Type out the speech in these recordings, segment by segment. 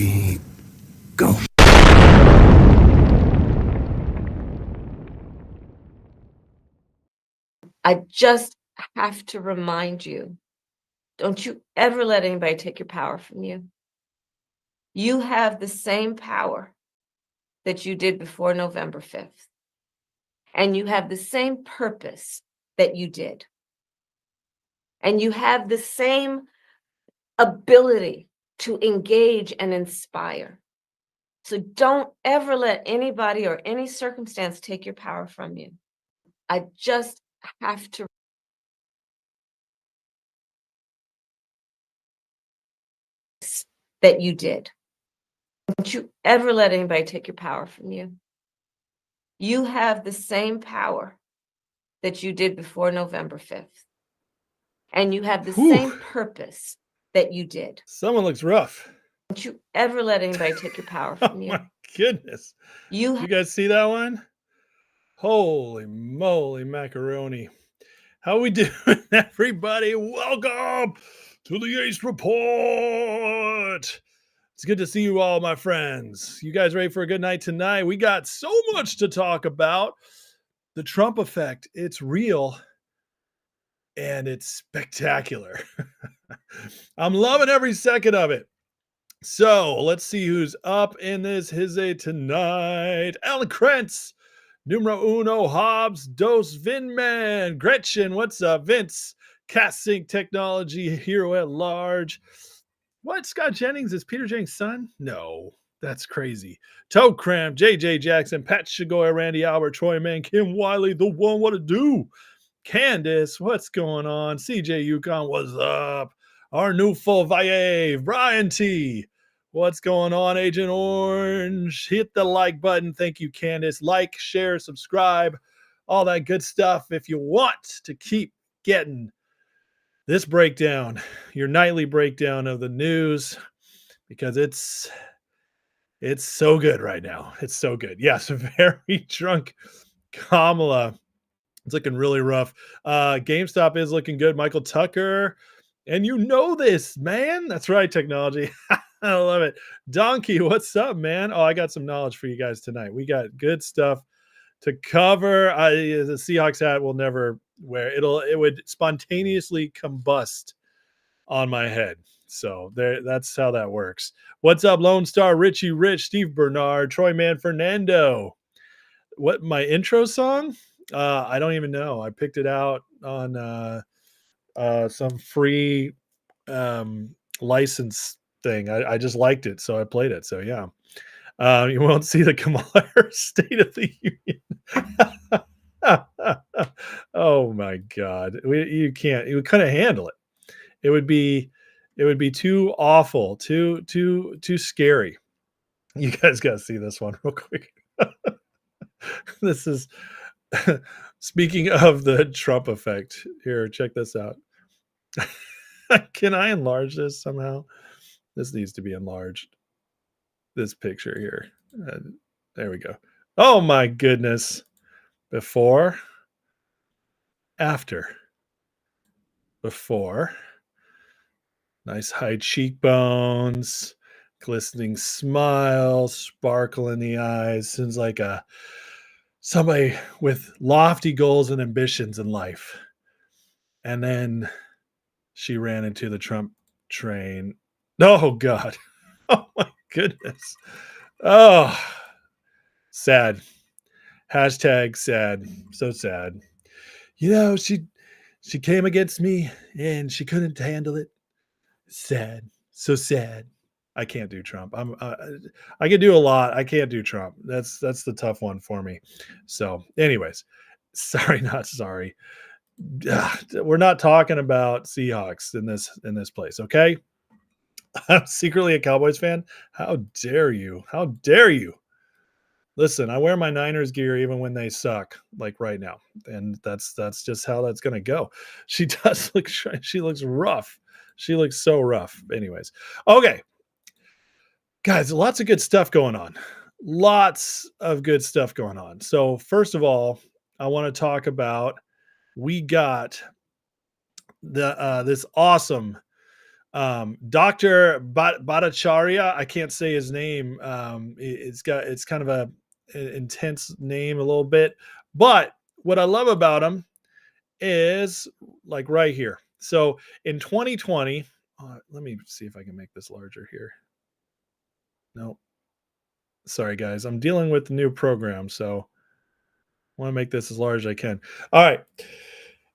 we go. I just have to remind you, don't you ever let anybody take your power from you. You have the same power that you did before November 5th. And you have the same purpose that you did. And you have the same ability to engage and inspire. So don't ever let anybody or any circumstance take your power from you. I just have to. That you did. Don't you ever let anybody take your power from you. You have the same power that you did before November 5th. And you have the same purpose that you did. Someone looks rough. Don't you ever let anybody take your power from you. Oh my goodness. You guys see that one? Holy moly macaroni. How we doing, everybody? Welcome to the Ace Report. It's good to see you all, my friends. You guys ready for a good night tonight? We got so much to talk about. The Trump effect, it's real and it's spectacular. I'm loving every second of it. So let's see who's up in this hizzy tonight. Alan Krentz, numero uno, Hobbs, Dos Vinman, Gretchen, what's up? Vince, CastSync Technology Hero at Large. What? Scott Jennings is Peter Jennings' son? No, that's crazy. Toe Cramp, JJ Jackson, Pat Shigoya, Randy Albert, Troy Mann, Kim Wiley, the one, what to do? Candace, what's going on? CJ Yukon, what's up? Our new full Valle, Brian T. What's going on, Agent Orange? Hit the like button. Thank you, Candace. Like, share, subscribe, all that good stuff. If you want to keep getting this breakdown, your nightly breakdown of the news, because it's so good right now. It's so good. Yes, very drunk Kamala. It's looking really rough. GameStop is looking good. Michael Tucker. And you know this, man. That's right, technology. I love it. Donkey, what's up, man? Oh, I got some knowledge for you guys tonight. We got good stuff to cover. The Seahawks hat will never wear. It would spontaneously combust on my head. So that's how that works. What's up, Lone Star, Richie Rich, Steve Bernard, Troy Man, Fernando. What, my intro song? I don't even know. I picked it out on some free license thing. I just liked it, so I played it. So yeah. You won't see the Kamala State of the Union. Oh my God. You couldn't handle it. It would be too awful, too scary. You guys got to see this one real quick. This is speaking of the Trump effect. Here, check this out. Can I enlarge this somehow? This needs to be enlarged. This picture here. There we go. Oh my goodness. Before. After. Before. Nice high cheekbones. Glistening smile. Sparkle in the eyes. Seems like somebody with lofty goals and ambitions in life. And then she ran into the Trump train. Oh God. Oh my goodness. Oh, sad. Hashtag sad. So sad. You know, she came against me and she couldn't handle it. Sad. So sad. I can't do Trump. I can do a lot. I can't do Trump. That's the tough one for me. So anyways, not sorry. We're not talking about Seahawks in this place. Okay. I'm secretly a Cowboys fan. How dare you? How dare you? Listen, I wear my Niners gear even when they suck, like right now. And that's just how that's going to go. She does look, she looks rough. She looks so rough. Anyways. Okay. Guys, lots of good stuff going on. Lots of good stuff going on. So first of all, I want to talk about, we got the this awesome Dr. Bhattacharya, I can't say his name. It's kind of an intense name a little bit, but what I love about him is like right here. So in 2020, let me see if I can make this larger here. No, sorry guys, I'm dealing with the new program, so I want to make this as large as I can. All right.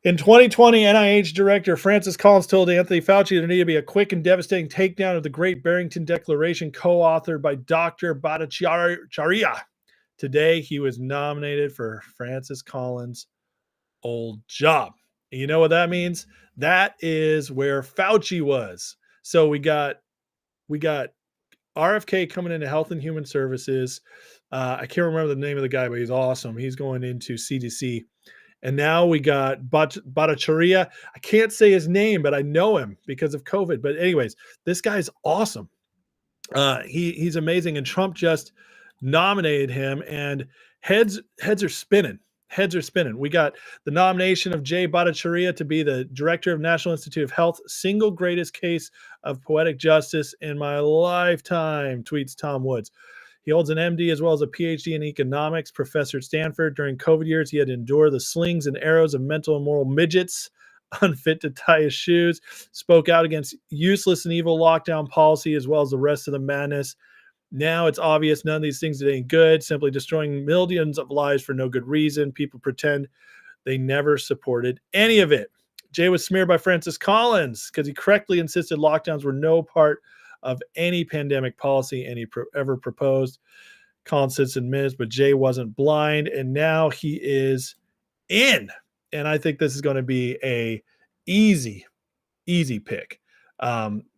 In 2020, NIH Director Francis Collins told Anthony Fauci there needed to be a quick and devastating takedown of the Great Barrington Declaration, co-authored by Dr. Bhattacharya. Today, he was nominated for Francis Collins' old job. And you know what that means? That is where Fauci was. So we got RFK coming into Health and Human Services. I can't remember the name of the guy, but he's awesome. He's going into CDC. And now we got Bhattacharya. I can't say his name, but I know him because of COVID. But anyways, this guy's awesome. He's amazing. And Trump just nominated him, and heads are spinning. Heads are spinning. We got the nomination of Jay Bhattacharya to be the director of National Institute of Health. Single greatest case of poetic justice in my lifetime, tweets Tom Woods. He holds an MD as well as a PhD in economics, professor at Stanford. During COVID years, he had to endure the slings and arrows of mental and moral midgets, unfit to tie his shoes, spoke out against useless and evil lockdown policy as well as the rest of the madness. Now it's obvious none of these things are any good, simply destroying millions of lives for no good reason. People pretend they never supported any of it. Jay was smeared by Francis Collins because he correctly insisted lockdowns were no part of any pandemic policy ever proposed. Collins sits in minutes, but Jay wasn't blind, and now he is in. And I think this is going to be a easy pick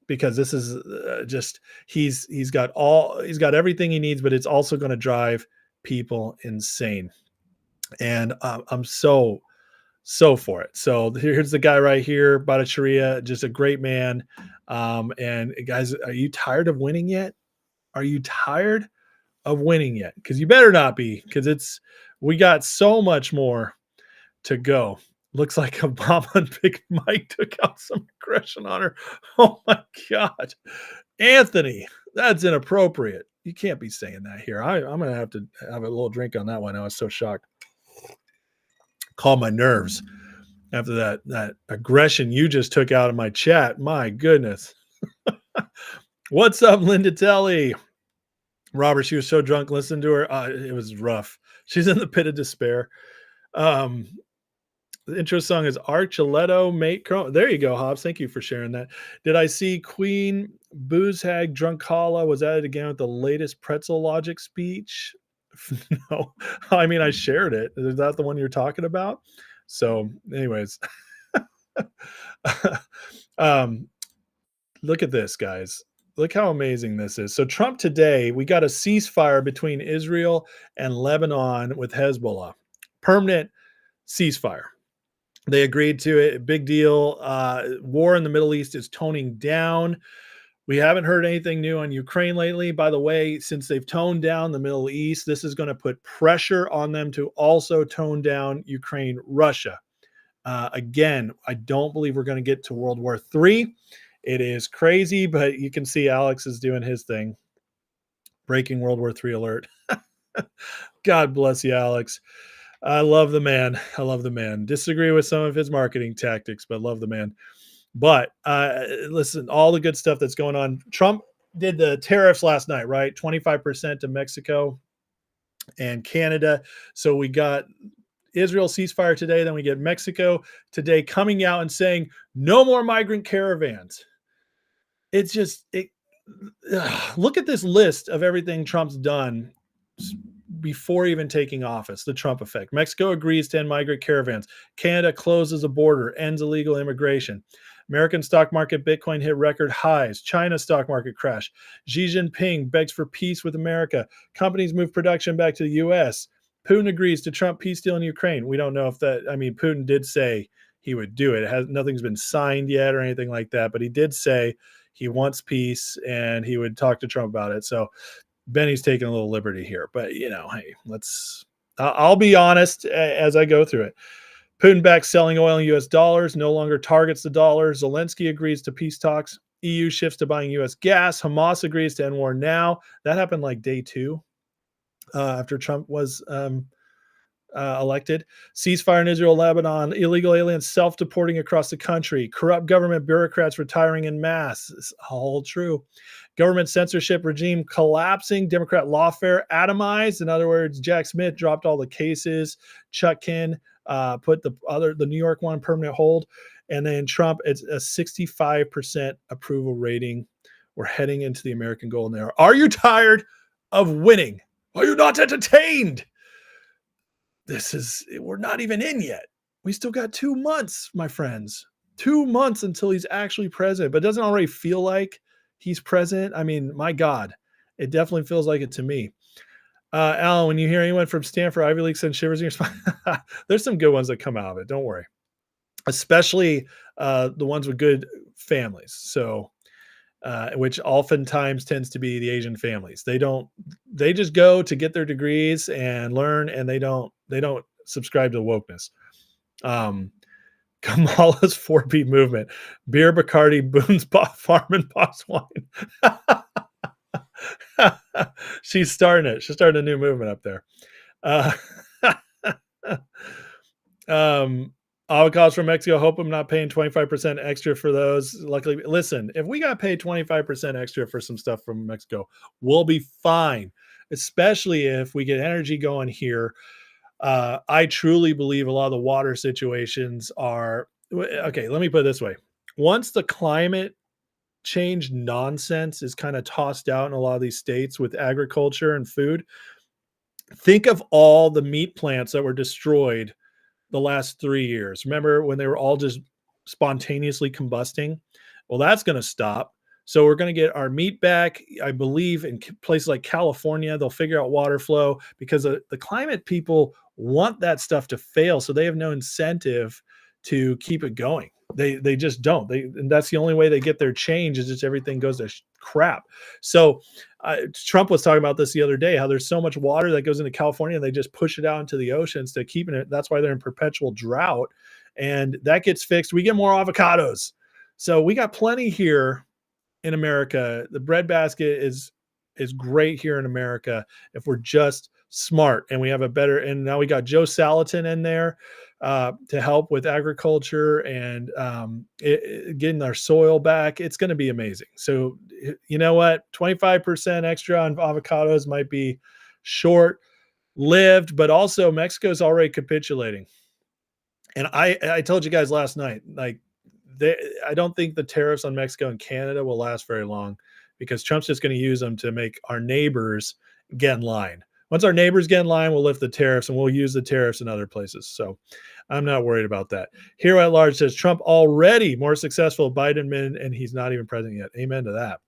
because this is just he's got everything he needs, but it's also going to drive people insane. And I'm so for it. So here's the guy right here, Bhattacharya, just a great man. And guys, are you tired of winning yet? Are you tired of winning yet? Because you better not be, because we got so much more to go. Looks like Obama and Big Mike took out some aggression on her. Oh my God. Anthony, that's inappropriate. You can't be saying that here. I'm going to have to have a little drink on that one. I was so shocked. Calm my nerves after that aggression you just took out of my chat. My goodness. What's up, Linda Telly? Robert, she was so drunk. Listen to her. It was rough. She's in the pit of despair. The intro song is Archuletto Mate Chrome. There you go, Hobbs. Thank you for sharing that. Did I see Queen Boozehag Drunkala was at it again with the latest pretzel logic speech? No, I mean, I shared it. Is that the one you're talking about? So anyways, look at this, guys. Look how amazing this is. So Trump today, we got a ceasefire between Israel and Lebanon with Hezbollah. Permanent ceasefire. They agreed to it. Big deal. War in the Middle East is toning down. We haven't heard anything new on Ukraine lately. By the way, since they've toned down the Middle East, this is going to put pressure on them to also tone down Ukraine, Russia. Again, I don't believe we're going to get to World War III. It is crazy, but you can see Alex is doing his thing. Breaking World War III alert. God bless you, Alex. I love the man. I love the man. Disagree with some of his marketing tactics, but love the man. But listen, all the good stuff that's going on. Trump did the tariffs last night, right? 25% to Mexico and Canada. So we got Israel ceasefire today. Then we get Mexico today coming out and saying no more migrant caravans. It's just, look at this list of everything Trump's done before even taking office, the Trump effect. Mexico agrees to end migrant caravans. Canada closes a border, ends illegal immigration. American stock market Bitcoin hit record highs. China stock market crash. Xi Jinping begs for peace with America. Companies move production back to the U.S. Putin agrees to Trump peace deal in Ukraine. We don't know if Putin did say he would do it. Nothing's been signed yet or anything like that, but he did say he wants peace and he would talk to Trump about it. So Benny's taking a little liberty here, but hey, I'll be honest as I go through it. Putin backs selling oil in U.S. dollars, no longer targets the dollar. Zelensky agrees to peace talks. EU shifts to buying U.S. gas. Hamas agrees to end war now. That happened like day 2 after Trump was elected. Ceasefire in Israel, Lebanon. Illegal aliens self-deporting across the country. Corrupt government bureaucrats retiring in mass. It's all true. Government censorship regime collapsing. Democrat lawfare atomized. In other words, Jack Smith dropped all the cases. Chutkin put the New York one permanent hold. And then Trump, it's a 65% approval rating. We're heading into the American golden era. Are you tired of winning? Are you not entertained? We're not even in yet. We still got 2 months, my friends. 2 months until he's actually president, but it doesn't already feel like he's president. I mean, my God, it definitely feels like it to me. Alan, when you hear anyone from Stanford, Ivy League send shivers in your spine, there's some good ones that come out of it. Don't worry. Especially the ones with good families. So, which oftentimes tends to be the Asian families. They just go to get their degrees and learn, and they don't subscribe to wokeness. Kamala's 4B movement, beer, Bacardi, Boone's Farm, and box wine. She's starting it. She's starting a new movement up there. Avocados from Mexico. Hope I'm not paying 25% extra for those. Luckily, listen, if we got paid 25% extra for some stuff from Mexico, we'll be fine, especially if we get energy going here. I truly believe a lot of the water situations are okay. Let me put it this way. Once the climate change nonsense is kind of tossed out in a lot of these states with agriculture and food, think of all the meat plants that were destroyed the last 3 years. Remember when they were all just spontaneously combusting? Well, that's going to stop. So we're going to get our meat back. I believe in places like California, they'll figure out water flow because the climate people want that stuff to fail. So they have no incentive to keep it going. They just don't. And that's the only way they get their change is just everything goes to crap. So Trump was talking about this the other day, how there's so much water that goes into California and they just push it out into the oceans to keeping it. That's why they're in perpetual drought. And that gets fixed. We get more avocados. So we got plenty here in America. The breadbasket is great here in America if we're just smart and we have a better, and now we got Joe Salatin in there to help with agriculture and getting our soil back. It's going to be amazing. So, you know what? 25% extra on avocados might be short lived, but also Mexico's already capitulating. And I told you guys last night, like, I don't think the tariffs on Mexico and Canada will last very long because Trump's just going to use them to make our neighbors get in line. Once our neighbors get in line, we'll lift the tariffs and we'll use the tariffs in other places. So I'm not worried about that. Hero at Large says Trump already more successful Biden and he's not even president yet. Amen to that.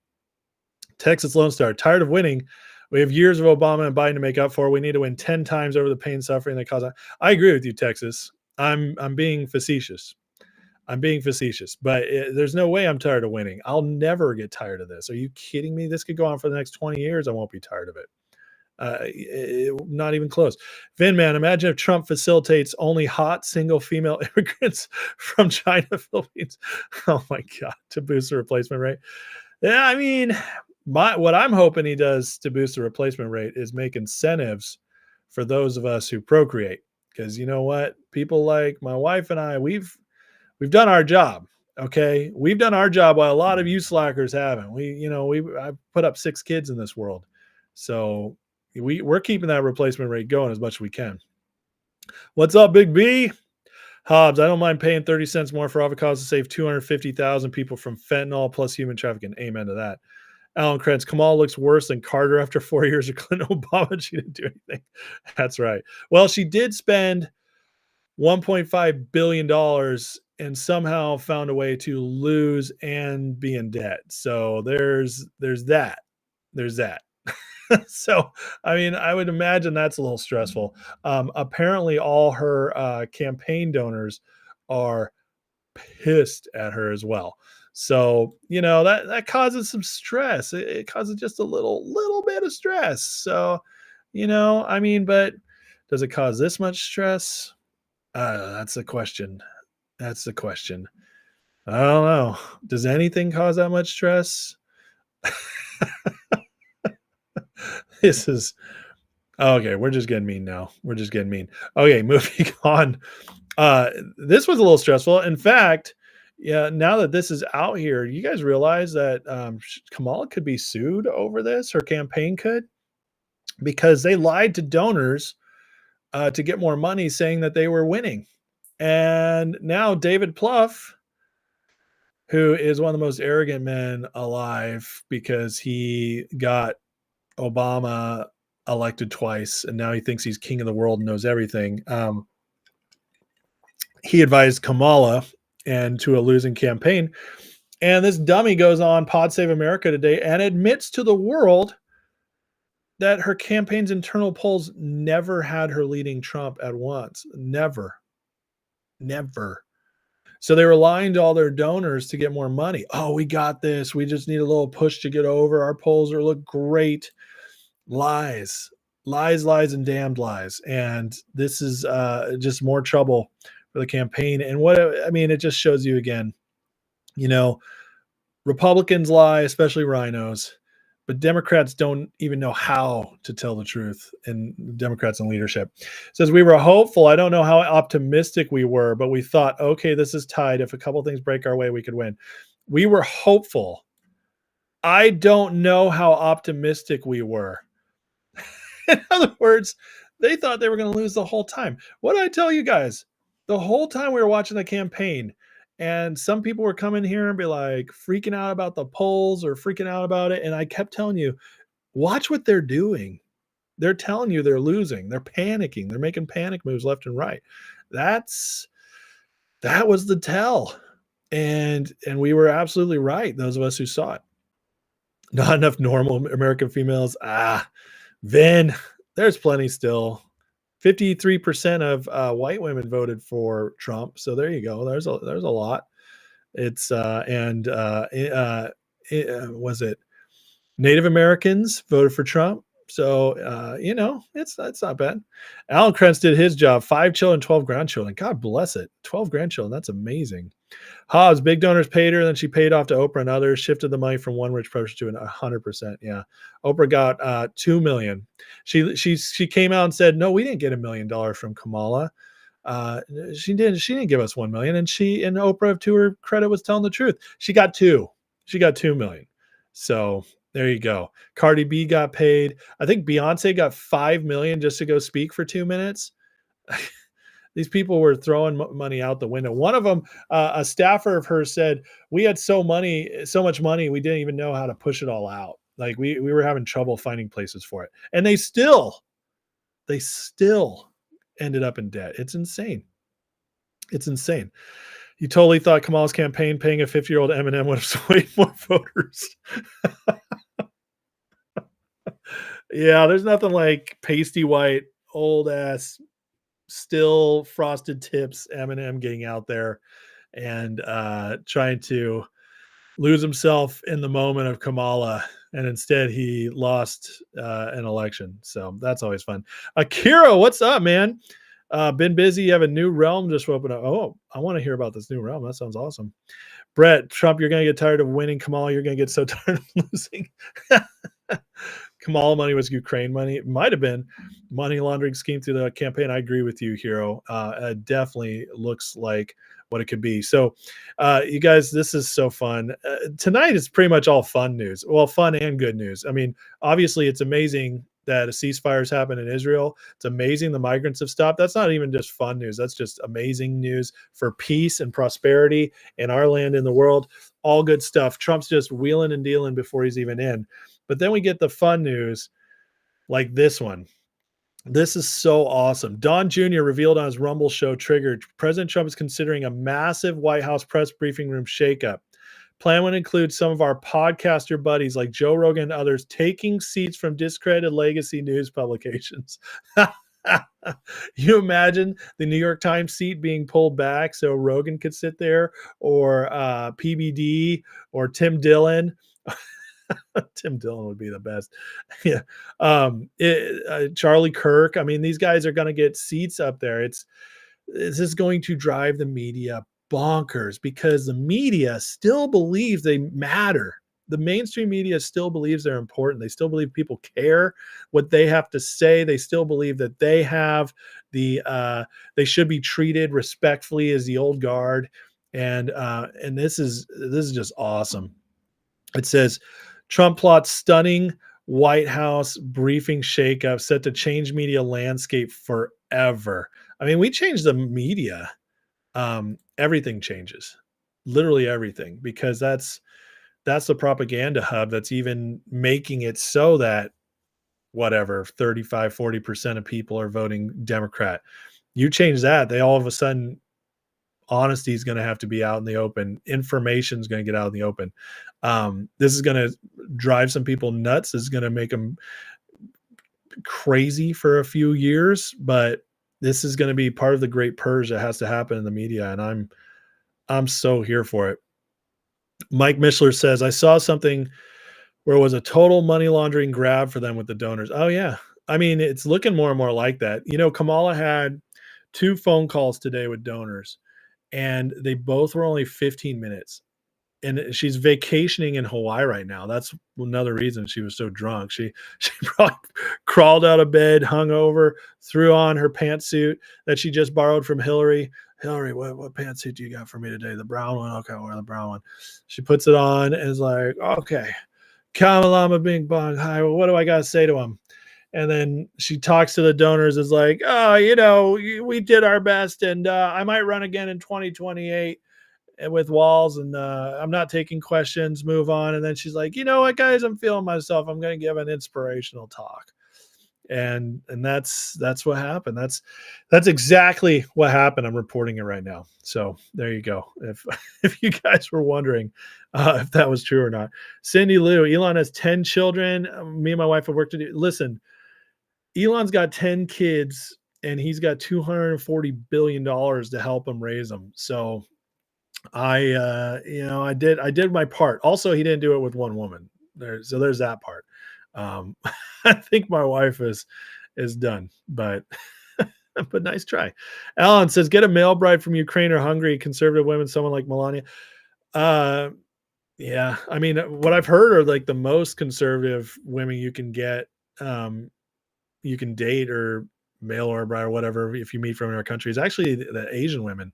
Texas Lone Star, tired of winning. We have years of Obama and Biden to make up for. We need to win 10 times over the pain and suffering they cause. I agree with you, Texas. I'm being facetious. But there's no way I'm tired of winning. I'll never get tired of this. Are you kidding me? This could go on for the next 20 years. I won't be tired of it. Not even close. Vinman, imagine if Trump facilitates only hot single female immigrants from China, Philippines. Oh my God, to boost the replacement rate. Yeah, I mean, what I'm hoping he does to boost the replacement rate is make incentives for those of us who procreate. Because you know what? People like my wife and I, we've done our job. Okay. We've done our job while a lot of you slackers haven't. I've put up 6 kids in this world. So we're keeping that replacement rate going as much as we can. What's up, Big B? Hobbs, I don't mind paying 30 cents more for avocados to save 250,000 people from fentanyl plus human trafficking. Amen to that. Alan Krentz, Kamala looks worse than Carter after 4 years of Clinton Obama. She didn't do anything. That's right. Well, she did spend $1.5 billion and somehow found a way to lose and be in debt. So there's that. So, I mean, I would imagine that's a little stressful. Apparently all her campaign donors are pissed at her as well. So, that causes some stress. It causes just a little bit of stress. So, but does it cause this much stress? That's the question. I don't know. Does anything cause that much stress? This is okay. We're just getting mean now. We're just getting mean. Okay, moving on. This was a little stressful. In fact, yeah, now that this is out here, you guys realize that Kamala could be sued over this. Her campaign could, because they lied to donors to get more money, saying that they were winning. And now David Plouffe, who is one of the most arrogant men alive because he got Obama elected twice and now he thinks he's king of the world and knows everything. He advised Kamala and to a losing campaign. And this dummy goes on Pod Save America today and admits to the world that her campaign's internal polls never had her leading Trump at once. Never. Never. So they were lying to all their donors to get more money. Oh, we got this. We just need a little push to get over. Our polls are look great. Lies, lies, and damned lies. And this is just more trouble for the campaign. And it just shows you again, Republicans lie, especially rhinos, but Democrats don't even know how to tell the truth, and Democrats in leadership. It says we were hopeful. I don't know how optimistic we were, but we thought, okay, this is tied. If a couple things break our way, we could win. We were hopeful. I don't know how optimistic we were. In other words, they thought they were going to lose the whole time. What did I tell you guys? The whole time we were watching the campaign, and some people were coming here and be like freaking out about the polls or freaking out about it. And I kept telling you, watch what they're doing. They're telling you they're losing. They're panicking. They're making panic moves left and right. That was the tell. And we were absolutely right. Those of us who saw it. Not enough normal American females. Vin, there's plenty still. 53% of white women voted for Trump. So there you go. There's a lot. It's was it Native Americans voted for Trump? So it's not bad. Alan Krentz did his job. 5 children, 12 grandchildren. God bless it. 12 grandchildren. That's amazing. Hobbs, big donors paid her, then she paid off to Oprah and others, shifted the money from one rich person to 100%. Yeah. Oprah got $2 million. She came out and said, no, we didn't get $1 million from Kamala. She didn't give us 1 million. And Oprah, to her credit, was telling the truth. She got 2 million. So there you go. Cardi B got paid. I think Beyonce got 5 million just to go speak for 2 minutes. These people were throwing money out the window. One of them, a staffer of hers, said, we had so much money, we didn't even know how to push it all out. Like we were having trouble finding places for it. And they still ended up in debt. It's insane. It's insane. You totally thought Kamala's campaign paying a 50-year-old Eminem would have swayed more voters. Yeah, there's nothing like pasty white, old ass, still frosted tips Eminem getting out there and trying to lose himself in the moment of Kamala, and instead he lost an election. So that's always fun. Akira, what's up, man? Been busy. You have a new realm just opened up. Oh, I want to hear about this new realm. That sounds awesome. Brett, Trump, you're going to get tired of winning. Kamala, you're going to get so tired of losing. Kamala money was Ukraine money. It might have been money laundering scheme through the campaign. I agree with you, Hero. It definitely looks like what it could be. So you guys, this is so fun. Tonight is pretty much all fun news. Well, fun and good news. I mean, obviously it's amazing that a ceasefire has happened in Israel. It's amazing the migrants have stopped. That's not even just fun news. That's just amazing news for peace and prosperity in our land, in the world. All good stuff. Trump's just wheeling and dealing before he's even in. But then we get the fun news like this one. This is so awesome. Don Jr. revealed on his Rumble show, Triggered, President Trump is considering a massive White House press briefing room shakeup. Plan would include some of our podcaster buddies like Joe Rogan and others taking seats from discredited legacy news publications. You imagine the New York Times seat being pulled back so Rogan could sit there, or PBD, or Tim Dillon. Tim Dillon would be the best. Yeah. Charlie Kirk. I mean, these guys are going to get seats up there. This is going to drive the media bonkers because the media still believes they matter. The mainstream media still believes they're important. They still believe people care what they have to say. They still believe that they have they should be treated respectfully as the old guard. And this is just awesome. It says Trump plots stunning White House briefing shakeup set to change media landscape forever. I mean, we changed the media. Everything changes, literally everything, because that's the propaganda hub that's even making it so that whatever 35-40% of people are voting Democrat. You change that, they all of a sudden honesty is going to have to be out in the open. Information is going to get out in the open. This is going to drive some people nuts. This is going to make them crazy for a few years, but this is going to be part of the great purge that has to happen in the media, and I'm so here for it. Mike Mishler says, I saw something where it was a total money laundering grab for them with the donors. Oh yeah. I mean, it's looking more and more like that. Kamala had 2 phone calls today with donors, and they both were only 15 minutes. And she's vacationing in Hawaii right now. That's another reason she was so drunk. She probably crawled out of bed, hung over, threw on her pantsuit that she just borrowed from Hillary. Hillary, what pantsuit do you got for me today? The brown one? Okay, I'll wear the brown one. She puts it on and is like, okay, Kamala Bing Bong. Hi, well, what do I got to say to him? And then she talks to the donors, is like, oh, we did our best, and I might run again in 2028 with Walls, and I'm not taking questions, move on. And then she's like, you know what, guys, I'm feeling myself. I'm going to give an inspirational talk. And that's what happened. That's exactly what happened. I'm reporting it right now. So there you go. If you guys were wondering if that was true or not. Cindy Lou, Elon has 10 children. Me and my wife have work to do. Listen, Elon's got 10 kids and he's got $240 billion to help him raise them. So I did my part. Also, he didn't do it with one woman. So there's that part. I think my wife is done, but but nice try. Alan says, get a male bride from Ukraine or Hungary, conservative women, someone like Melania. Yeah, I mean, what I've heard are like the most conservative women you can get, you can date or mail or bride or whatever if you meet from our country is actually the Asian women.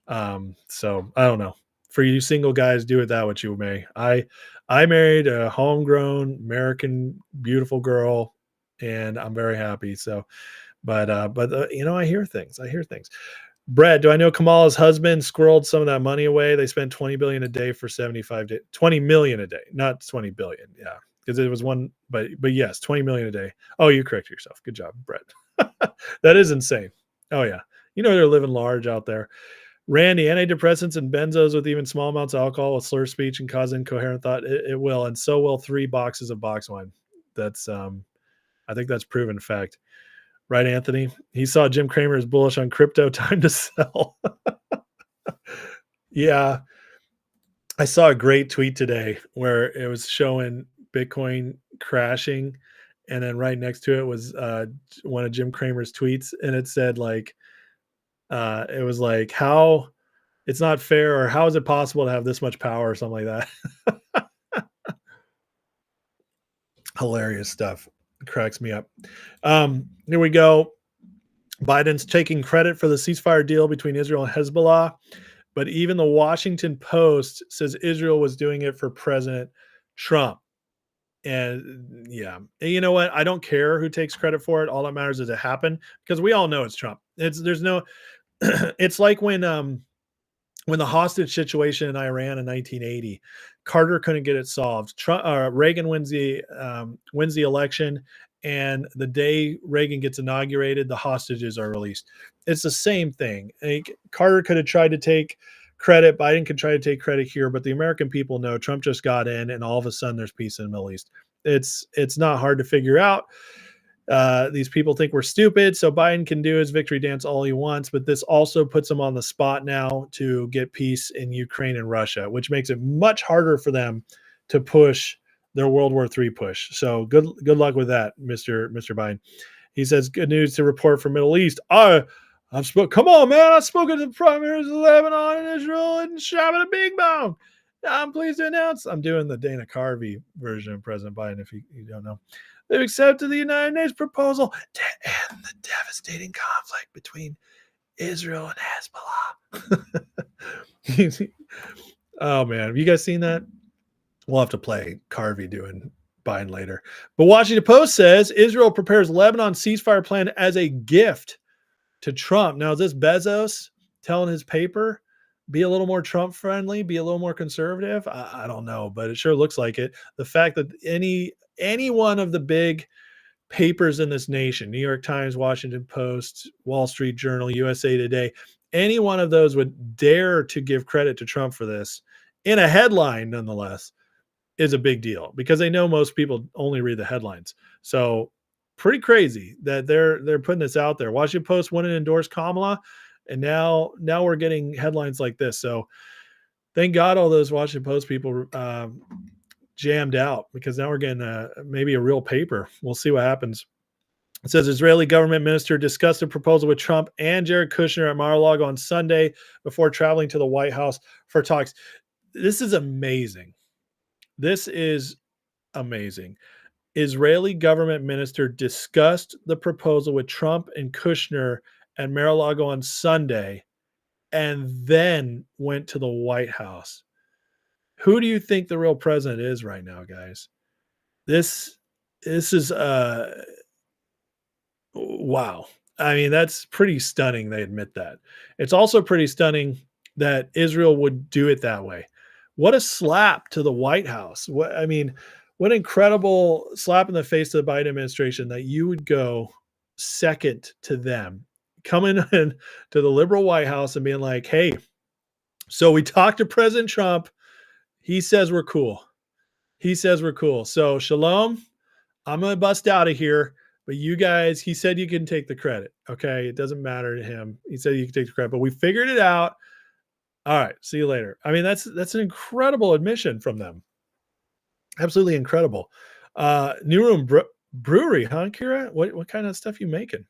So I don't know. For you single guys, do with that what you may. I married a homegrown American beautiful girl, and I'm very happy. So, but I hear things. Brett, do I know Kamala's husband squirreled some of that money away? They spent $20 billion a day for 75 days. 20 million a day, not 20 billion. Yeah, because it was one, but yes, 20 million a day. Oh, you correct yourself. Good job, Brett. That is insane. Oh yeah, they're living large out there. Randy, antidepressants and benzos with even small amounts of alcohol will slur speech and cause incoherent thought. It will, and so will 3 boxes of box wine. That's I think that's proven fact. Right, Anthony? He saw Jim Cramer is bullish on crypto. Time to sell. Yeah. I saw a great tweet today where it was showing Bitcoin crashing, and then right next to it was one of Jim Cramer's tweets, and it said like, it was like, how it's not fair, or how is it possible to have this much power, or something like that. Hilarious stuff. It cracks me up. Here we go. Biden's taking credit for the ceasefire deal between Israel and Hezbollah, but even the Washington Post says Israel was doing it for President Trump. And yeah, and you know what? I don't care who takes credit for it. All that matters is it happened, because we all know it's Trump. There's no it's like when the hostage situation in Iran in 1980, Carter couldn't get it solved. Reagan wins the election, and the day Reagan gets inaugurated, the hostages are released. It's the same thing. Carter could have tried to take credit. Biden could try to take credit here, but the American people know Trump just got in, and all of a sudden there's peace in the Middle East. It's not hard to figure out. These people think we're stupid, so Biden can do his victory dance all he wants, but this also puts him on the spot now to get peace in Ukraine and Russia, which makes it much harder for them to push their World War III push. So good luck with that, Mr. Biden. He says, good news to report from Middle East. Come on, man. I've spoken to the prime ministers of Lebanon and Israel and Shabbat a Big Bang. I'm pleased to announce I'm doing the Dana Carvey version of President Biden, if you don't know. They've accepted the United Nations proposal to end the devastating conflict between Israel and Hezbollah. Oh, man. Have you guys seen that? We'll have to play Carvey doing Biden later. But Washington Post says Israel prepares Lebanon ceasefire plan as a gift to Trump. Now, is this Bezos telling his paper, be a little more Trump friendly, be a little more conservative? I don't know, but it sure looks like it. The fact that any one of the big papers in this nation, New York Times, Washington Post, Wall Street Journal, USA Today, any one of those would dare to give credit to Trump for this in a headline, nonetheless, is a big deal because they know most people only read the headlines. So pretty crazy that they're putting this out there. Washington Post went and endorsed Kamala, and now we're getting headlines like this. So thank God all those Washington Post people jammed out, because now we're getting maybe a real paper. We'll see what happens. It says Israeli government minister discussed a proposal with Trump and Jared Kushner at Mar-a-Lago on Sunday before traveling to the White House for talks. This is amazing. This is amazing. Israeli government minister discussed the proposal with Trump and Kushner at Mar-a-Lago on Sunday and then went to the White House. Who do you think the real president is right now, guys? This is wow. I mean, that's pretty stunning they admit that. It's also pretty stunning that Israel would do it that way. What a slap to the White House. What an incredible slap in the face to the Biden administration that you would go second to them, coming in to the liberal White House and being like, hey, so we talked to President Trump. He says we're cool. So shalom, I'm going to bust out of here. But you guys, he said you can take the credit. Okay. It doesn't matter to him. He said you can take the credit, but we figured it out. All right. See you later. I mean, that's an incredible admission from them. Absolutely incredible. New Room Brewery, huh, Kira? What kind of stuff you making?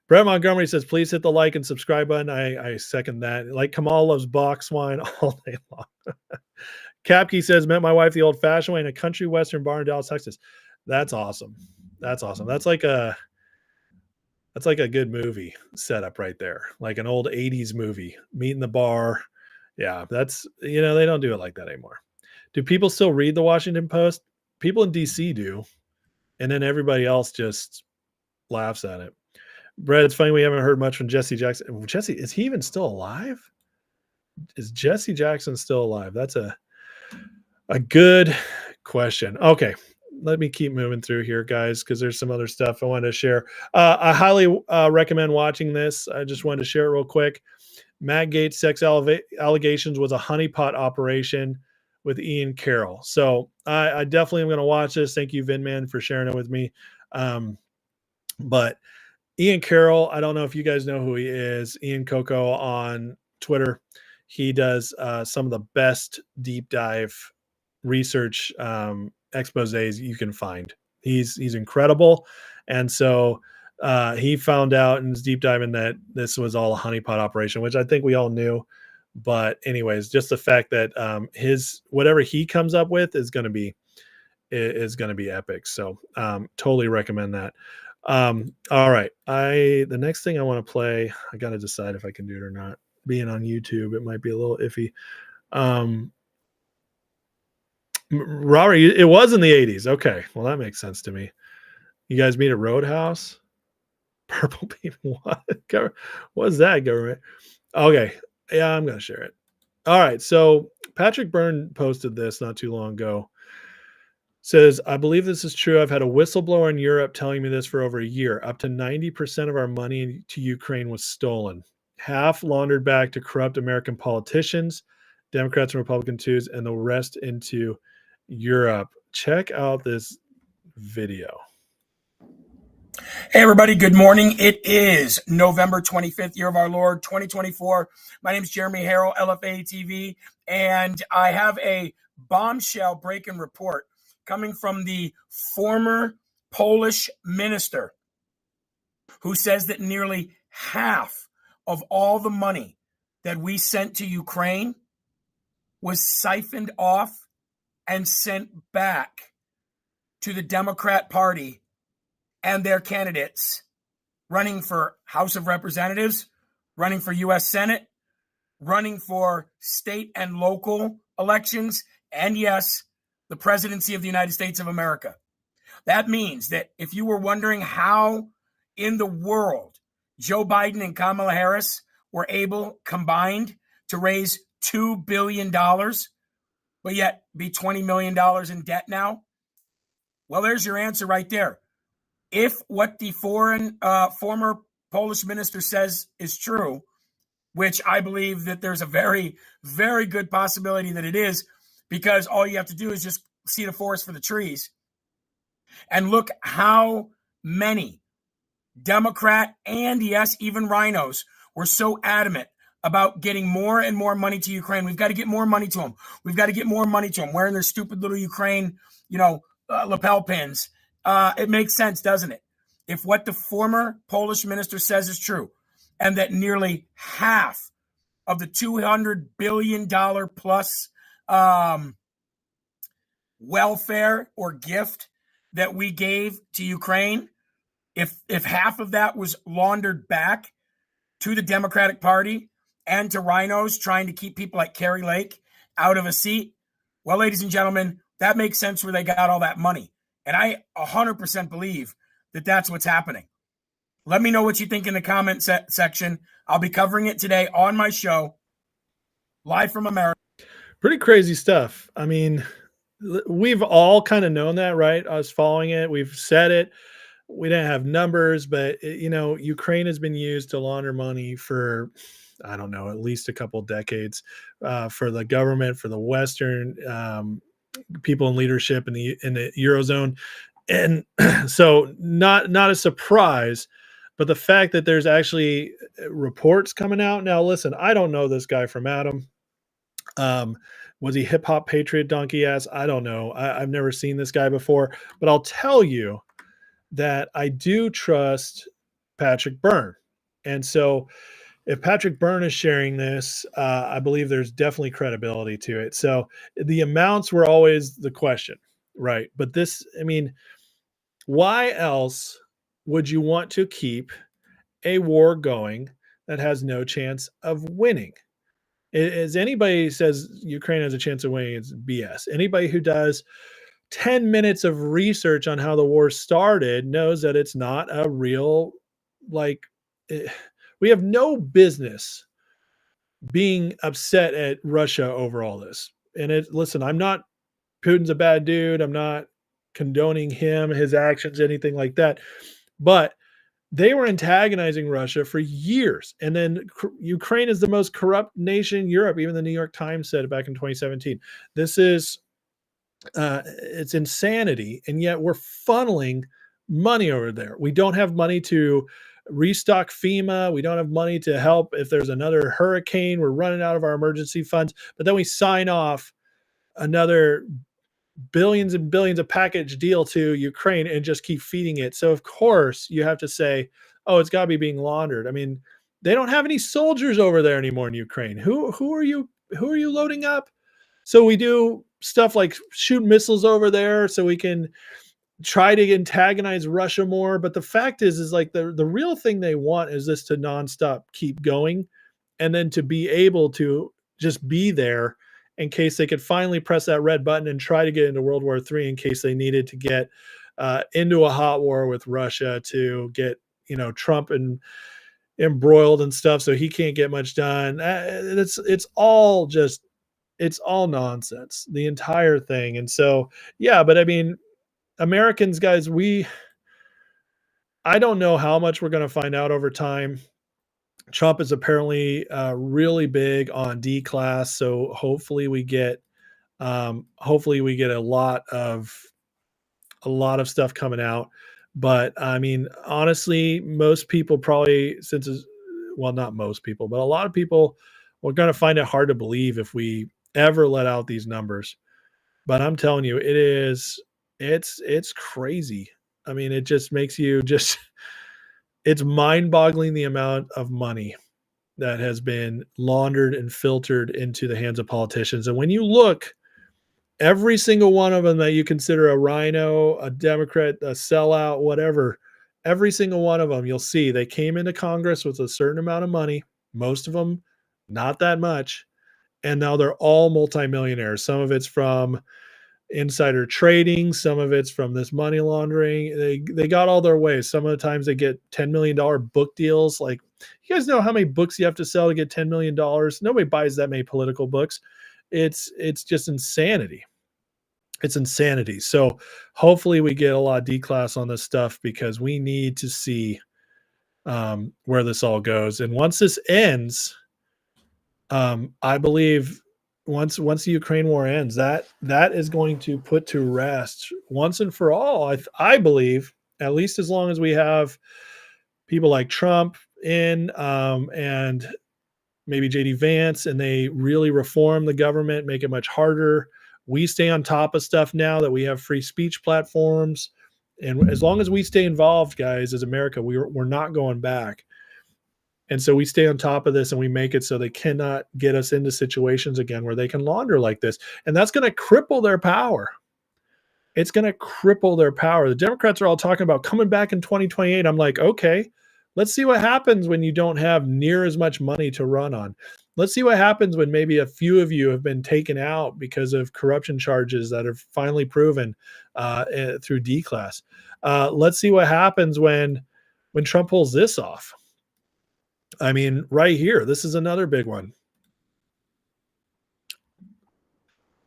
Brett Montgomery says, please hit the like and subscribe button. I second that. Like Kamala loves box wine all day long. Capkey says, met my wife the old-fashioned way in a country western bar in Dallas, Texas. That's awesome. That's like a good movie setup right there. Like an old 80s movie. Meet in the bar. Yeah, that's, they don't do it like that anymore. Do people still read the Washington Post? People in DC do. And then everybody else just laughs at it. Brett, it's funny we haven't heard much from Jesse Jackson. Jesse, is he even still alive? Is Jesse Jackson still alive? That's a good question. Okay, let me keep moving through here, guys, because there's some other stuff I wanted to share. I highly recommend watching this. I just wanted to share it real quick. Matt Gaetz' sex allegations was a honeypot operation with Ian Carroll. So I definitely am going to watch this. Thank you, Vinman, for sharing it with me. But Ian Carroll, I don't know if you guys know who he is. Ian Coco on Twitter. He does some of the best deep dive research exposés you can find. He's incredible. And so he found out in his deep diving that this was all a honeypot operation, which I think we all knew. But anyways, just the fact that his whatever he comes up with is going to be epic. So totally recommend that. All right. The next thing I want to play, I got to decide if I can do it or not. Being on YouTube, it might be a little iffy. Robert, it was in the 80s. Okay. Well, that makes sense to me. You guys meet at Roadhouse? Purple people. What is that, government? Okay. Yeah, I'm going to share it. All right. So Patrick Byrne posted this not too long ago. Says, I believe this is true. I've had a whistleblower in Europe telling me this for over a year. Up to 90% of our money to Ukraine was stolen. Half laundered back to corrupt American politicians, Democrats and Republican twos, and the rest into Europe. Check out this video. Hey, everybody. Good morning. It is November 25th, year of our Lord, 2024. My name is Jeremy Harrell, LFA TV, and I have a bombshell breaking report coming from the former Polish minister who says that nearly half of all the money that we sent to Ukraine was siphoned off and sent back to the Democrat Party and their candidates running for House of Representatives, running for U.S. Senate, running for state and local elections, and yes, the presidency of the United States of America. That means that if you were wondering how in the world Joe Biden and Kamala Harris were able combined to raise $2 billion, but yet be $20 million in debt now, well, there's your answer right there. If what the former Polish minister says is true, which I believe that there's a very, very good possibility that it is, because all you have to do is just see the forest for the trees. And look how many Democrat and, yes, even rhinos were so adamant about getting more and more money to Ukraine. We've got to get more money to them. We've got to get more money to them, wearing their stupid little Ukraine, lapel pins. It makes sense, doesn't it? If what the former Polish minister says is true, and that nearly half of the $200 billion plus welfare or gift that we gave to Ukraine, if half of that was laundered back to the Democratic Party and to rhinos trying to keep people like Kerry Lake out of a seat, well, ladies and gentlemen, that makes sense where they got all that money. And I 100% believe that that's what's happening. Let me know what you think in the comment section. I'll be covering it today on my show, live from America. Pretty crazy stuff. I mean, we've all kind of known that, right? Us following it. We've said it. We didn't have numbers, but Ukraine has been used to launder money for, I don't know, at least a couple of decades, for the government, for the Western people in leadership in the Eurozone. And so not a surprise, but the fact that there's actually reports coming out now. Listen, I don't know this guy from Adam. Was he hip hop patriot donkey ass? I don't know. I've never seen this guy before, but I'll tell you that I do trust Patrick Byrne. And so if Patrick Byrne is sharing this, I believe there's definitely credibility to it. So the amounts were always the question, right? But this, I mean, why else would you want to keep a war going that has no chance of winning? As anybody says Ukraine has a chance of winning, it's BS. Anybody who does 10 minutes of research on how the war started knows that it's not a real, we have no business being upset at Russia over all this. And listen, Putin's a bad dude. I'm not condoning him, his actions, anything like that. But they were antagonizing Russia for years. And then Ukraine is the most corrupt nation in Europe. Even the New York Times said it back in 2017. This is, it's insanity. And yet we're funneling money over there. We don't have money to restock FEMA. We don't have money to help if there's another hurricane. We're running out of our emergency funds. But then we sign off another billions and billions of package deal to Ukraine and just keep feeding it. So of course you have to say, oh, it's got to be being laundered. I mean, they don't have any soldiers over there anymore in Ukraine. Who are you loading up? So we do stuff like shoot missiles over there so we can try to antagonize Russia more. But the fact is like the real thing they want is this to nonstop keep going, and then to be able to just be there in case they could finally press that red button and try to get into World War III in case they needed to get into a hot war with Russia to get, Trump embroiled and stuff so he can't get much done. It's all nonsense, the entire thing. And so, yeah, but I mean, Americans, guys, I don't know how much we're going to find out over time. Trump is apparently really big on D-class, so hopefully we get a lot of stuff coming out. But I mean, honestly, most people probably, not most people, but a lot of people are going to find it hard to believe if we ever let out these numbers. But I'm telling you, it's crazy. I mean, it just makes you it's mind-boggling the amount of money that has been laundered and filtered into the hands of politicians. And when you look, every single one of them that you consider a rhino, a Democrat, a sellout, whatever, every single one of them, you'll see they came into Congress with a certain amount of money, most of them not that much, and now they're all multimillionaires. Some of it's from insider trading, some of it's from this money laundering. They got all their ways. Some of the times they get $10 million book deals. Like, you guys know how many books you have to sell to get $10 million? Nobody buys that many political books. It's just insanity. It's insanity. So hopefully we get a lot of D-class on this stuff, because we need to see where this all goes. And once this ends, I believe once the Ukraine war ends, that is going to put to rest once and for all. I believe, at least as long as we have people like Trump in, and maybe JD Vance, and they really reform the government, make it much harder. We stay on top of stuff now that we have free speech platforms. And as long as we stay involved, guys, as America, we're not going back. And so we stay on top of this, and we make it so they cannot get us into situations again where they can launder like this. And that's going to cripple their power. It's going to cripple their power. The Democrats are all talking about coming back in 2028. I'm like, okay, let's see what happens when you don't have near as much money to run on. Let's see what happens when maybe a few of you have been taken out because of corruption charges that are finally proven through D-class. Let's see what happens when Trump pulls this off. I mean, right here, this is another big one.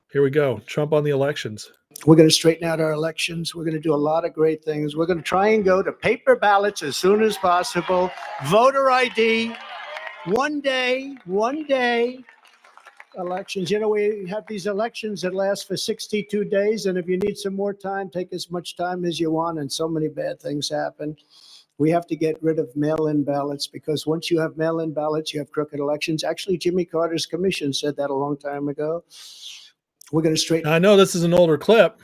Here we go. Trump on the elections. We're going to straighten out our elections. We're going to do a lot of great things. We're going to try and go to paper ballots as soon as possible. Voter ID, one day elections. You know, we have these elections that last for 62 days. And if you need some more time, take as much time as you want. And so many bad things happen. We have to get rid of mail-in ballots, because once you have mail-in ballots, you have crooked elections. Actually, Jimmy Carter's commission said that a long time ago. We're going to straighten. I know this is an older clip,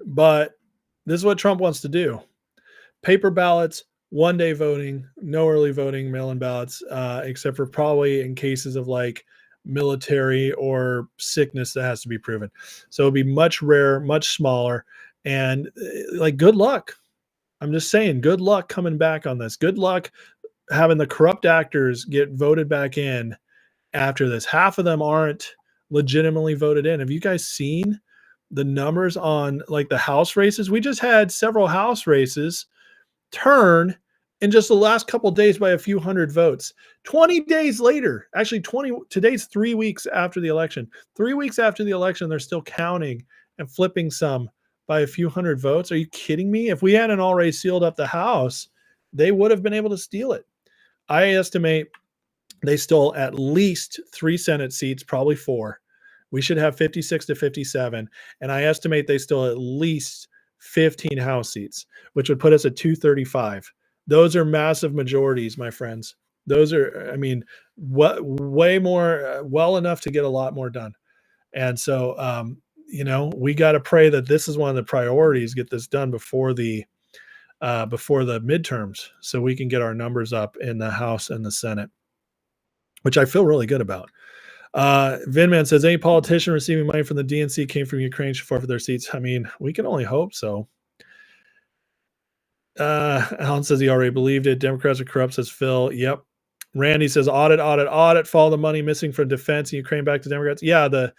but this is what Trump wants to do. Paper ballots, one-day voting, no early voting, mail-in ballots, except for probably in cases of like military or sickness that has to be proven. So it'll be much rarer, much smaller, and like, good luck. I'm just saying, good luck coming back on this. Good luck having the corrupt actors get voted back in after this. Half of them aren't legitimately voted in. Have you guys seen the numbers on like the House races? We just had several House races turn in just the last couple of days by a few hundred votes. 20 days later, actually today's 3 weeks after the election. 3 weeks after the election, they're still counting and flipping some by a few hundred votes. Are you kidding me? If we hadn't already sealed up the House, they would have been able to steal it. I estimate they stole at least 3 Senate seats, probably 4. We should have 56 to 57. And I estimate they stole at least 15 House seats, which would put us at 235. Those are massive majorities, my friends. Those are, I mean, way more, well enough to get a lot more done. And so, you know, we got to pray that this is one of the priorities, get this done before the midterms, so we can get our numbers up in the House and the Senate, which I feel really good about. Vinman says, any politician receiving money from the DNC came from Ukraine should forfeit their seats. I mean, we can only hope so. Alan says he already believed it. Democrats are corrupt, says Phil. Yep. Randy says, audit, follow the money missing from defense in Ukraine back to Democrats. Yeah, the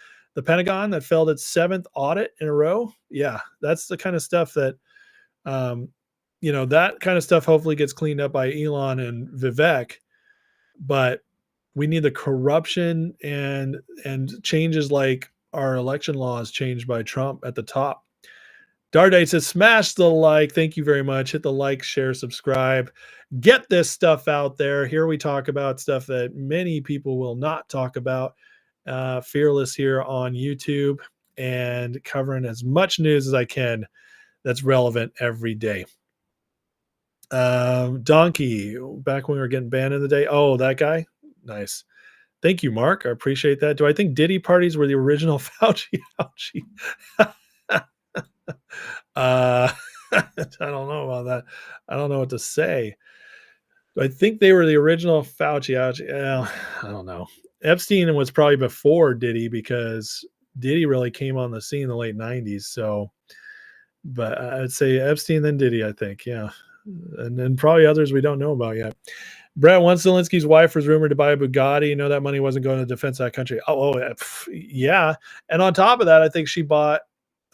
Pentagon that failed its 7th audit in a row. Yeah, that's the kind of stuff that, you know, that kind of stuff hopefully gets cleaned up by Elon and Vivek. But we need the corruption and changes like our election laws changed by Trump at the top. Dardite says, smash the like. Thank you very much. Hit the like, share, subscribe. Get this stuff out there. Here we talk about stuff that many people will not talk about. Fearless here on YouTube, and covering as much news as I can that's relevant every day. Donkey, back when we were getting banned in the day. Oh, that guy? Nice. Thank you, Mark. I appreciate that. Do I think Diddy parties were the original Fauci? I don't know about that. I don't know what to say. I think they were the original Fauci. I don't know. Epstein was probably before Diddy because Diddy really came on the scene in the late 90s. So, but I'd say Epstein, then Diddy, I think. Yeah. And then probably others we don't know about yet. Brett, once Zelensky's wife was rumored to buy a Bugatti, that money wasn't going to defense that country. Yeah. And on top of that, I think he bought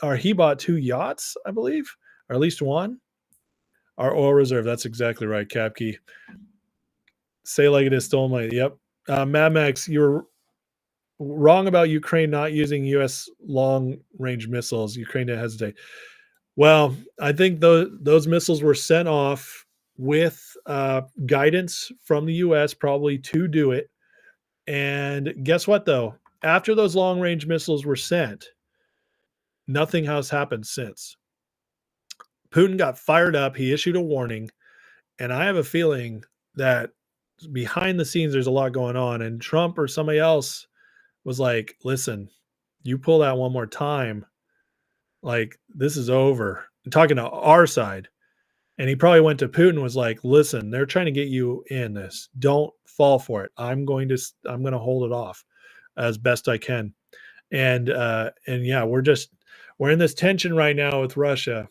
2 yachts, I believe, or at least one. Our oil reserve. That's exactly right, Capkey. Say like it is stolen money. Yep. Mad Max, you're wrong about Ukraine not using U.S. long-range missiles. Ukraine didn't hesitate. Well, I think those missiles were sent off with guidance from the U.S. probably to do it. And guess what, though? After those long-range missiles were sent, nothing has happened since. Putin got fired up. He issued a warning. And I have a feeling that behind the scenes, there's a lot going on. And Trump or somebody else was like, listen, you pull that one more time, like, this is over. I'm talking to our side. And he probably went to Putin and was like, listen, they're trying to get you in this. Don't fall for it. I'm going to hold it off as best I can. And yeah, we're in this tension right now with Russia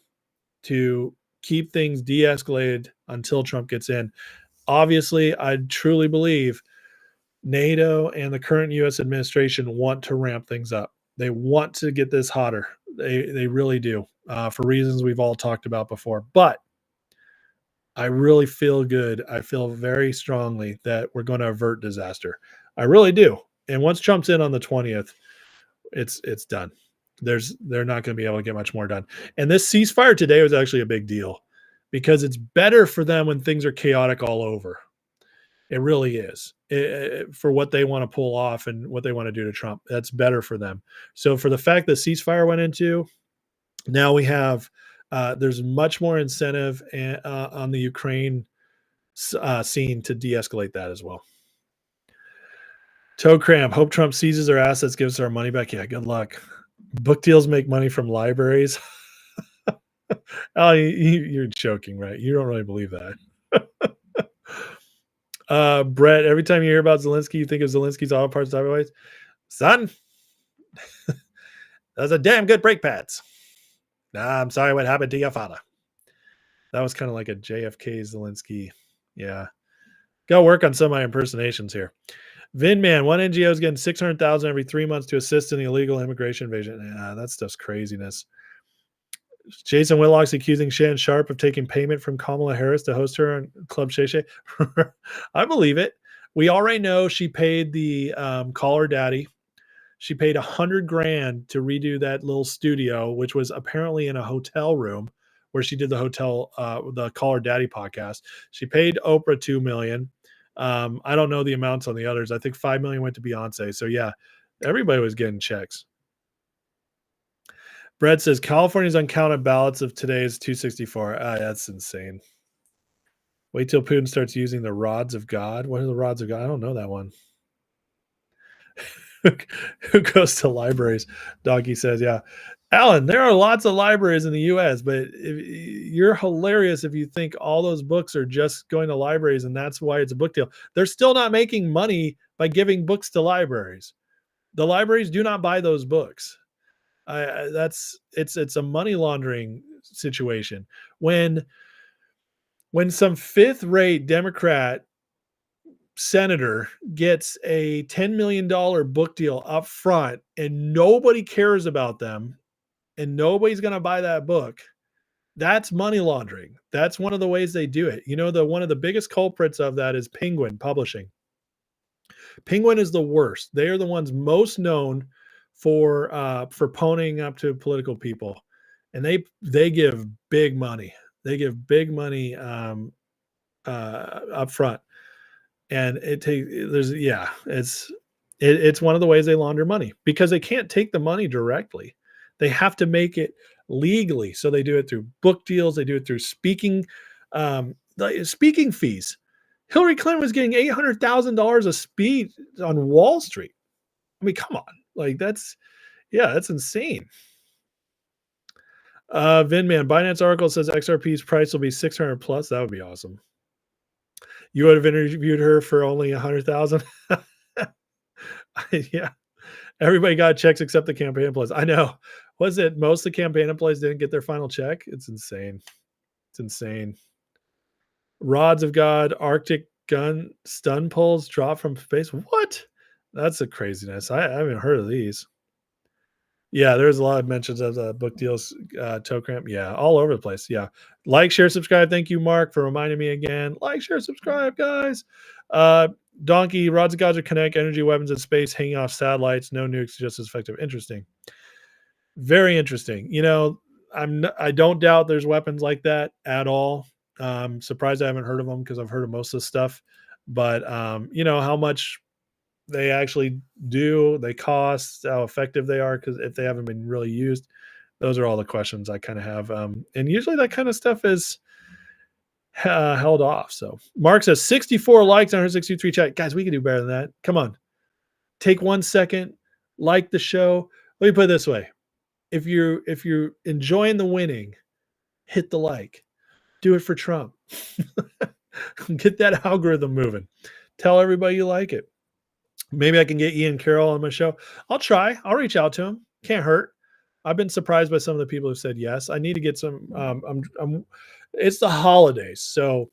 to keep things de-escalated until Trump gets in. Obviously, I truly believe NATO and the current U.S. administration want to ramp things up. They want to get this hotter. They really do, for reasons we've all talked about before. But I really feel good. I feel very strongly that we're going to avert disaster. I really do. And once Trump's in on the 20th, it's done. They're not going to be able to get much more done. And this ceasefire today was actually a big deal because it's better for them when things are chaotic all over. It really is. For what they want to pull off and what they want to do to Trump. That's better for them. So for the fact that ceasefire went into, now we have, there's much more incentive on the Ukraine scene to de-escalate that as well. Toe cramp. Hope Trump seizes our assets, gives us our money back. Yeah, good luck. Book deals make money from libraries. Oh, you're joking, right? You don't really believe that. Brett, every time you hear about Zelensky, you think of Zelensky's auto parts highways. Son, those are damn good brake pads. Nah, I'm sorry what happened to your father. That was kind of like a JFK Zelensky. Yeah. Got to work on some of my impersonations here. Vinman, one NGO is getting $600,000 every 3 months to assist in the illegal immigration invasion. Yeah, that stuff's craziness. Jason Whitlock's accusing Shannon Sharp of taking payment from Kamala Harris to host her on Club Shay Shay. I believe it. We already know she paid the caller daddy. She paid $100,000 to redo that little studio, which was apparently in a hotel room where she did the Caller Daddy podcast. She paid Oprah $2 million. I don't know the amounts on the others. I think $5 million went to Beyonce. So yeah, everybody was getting checks. Brett says California's uncounted ballots of today is 264. That's insane. Wait till Putin starts using the rods of God. What are the rods of God? I don't know that one. Who goes to libraries? Doggy says, yeah. Alan, there are lots of libraries in the U.S., but you're hilarious if you think all those books are just going to libraries and that's why it's a book deal. They're still not making money by giving books to libraries. The libraries do not buy those books. It's a money laundering situation. When some fifth-rate Democrat senator gets a $10 million book deal up front and nobody cares about them and nobody's going to buy that book, that's money laundering. That's one of the ways they do it. One of the biggest culprits of that is Penguin Publishing. Penguin is the worst. They are the ones most known for ponying up to political people, and they give big money. They give big money up front, and it's one of the ways they launder money because they can't take the money directly. They have to make it legally, so they do it through book deals. They do it through speaking fees. Hillary Clinton was getting $800,000 a speech on Wall Street. I mean, come on. Like that's insane. Vinman, Binance article says XRP's price will be 600 plus. That would be awesome. You would have interviewed her for only 100,000. Yeah. Everybody got checks except the campaign employees. I know. Was it most of the campaign employees didn't get their final check? It's insane. It's insane. Rods of God, Arctic gun stun poles drop from space. What? That's a craziness. I haven't heard of these. Yeah, there's a lot of mentions of the book deals, Tokram. Yeah, all over the place. Yeah. Like, share, subscribe. Thank you, Mark, for reminding me again. Like, share, subscribe, guys. Donkey, rods of God are kinetic energy weapons in space, hanging off satellites. No nukes, just as effective. Interesting. Very interesting. You know, I don't doubt there's weapons like that at all. Surprised I haven't heard of them because I've heard of most of the stuff. But you know how much they actually do, they cost, how effective they are, because if they haven't been really used, those are all the questions I kind of have. And usually that kind of stuff is held off. So Mark says 64 likes on her 63 chat. Guys, we can do better than that. Come on. Take 1 second, like the show. Let me put it this way. If you're enjoying the winning, hit the like. Do it for Trump. Get that algorithm moving. Tell everybody you like it. Maybe I can get Ian Carroll on my show. I'll try. I'll reach out to him. Can't hurt. I've been surprised by some of the people who said yes. I need to get some. It's the holidays, so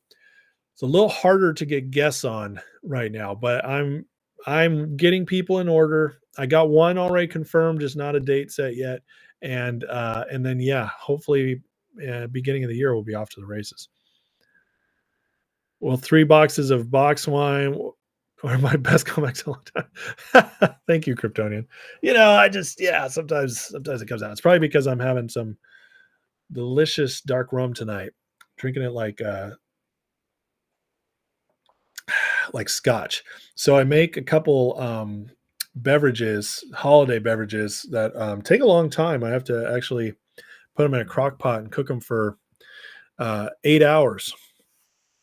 it's a little harder to get guests on right now. But I'm getting people in order. I got one already confirmed, just not a date set yet. And then yeah, hopefully, beginning of the year we'll be off to the races. Well, 3 boxes of box wine are my best comebacks all the time. Thank you, Kryptonian. You know, I just, yeah, sometimes it comes out. It's probably because I'm having some delicious dark rum tonight, drinking it like scotch. So I make a couple beverages, holiday beverages that take a long time. I have to actually put them in a crock pot and cook them for 8 hours.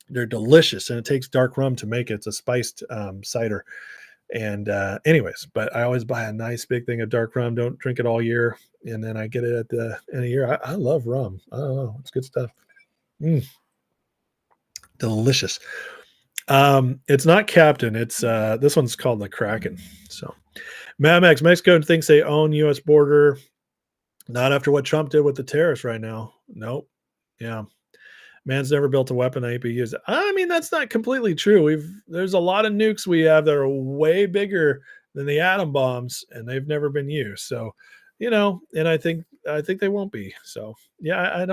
They're delicious, and it takes dark rum to make it. It's a spiced cider. And anyways, but I always buy a nice big thing of dark rum. Don't drink it all year. And then I get it at the end of the year. I love rum. I don't know. It's good stuff. Delicious. It's not Captain. It's this one's called the Kraken. So Mad Max, Mexico thinks they own U.S. border. Not after what Trump did with the tariffs right now. Nope. Yeah. Man's never built a weapon that he used. I mean, that's not completely true. There's a lot of nukes we have that are way bigger than the atom bombs, and they've never been used. So, you know, and I think they won't be. So, yeah, I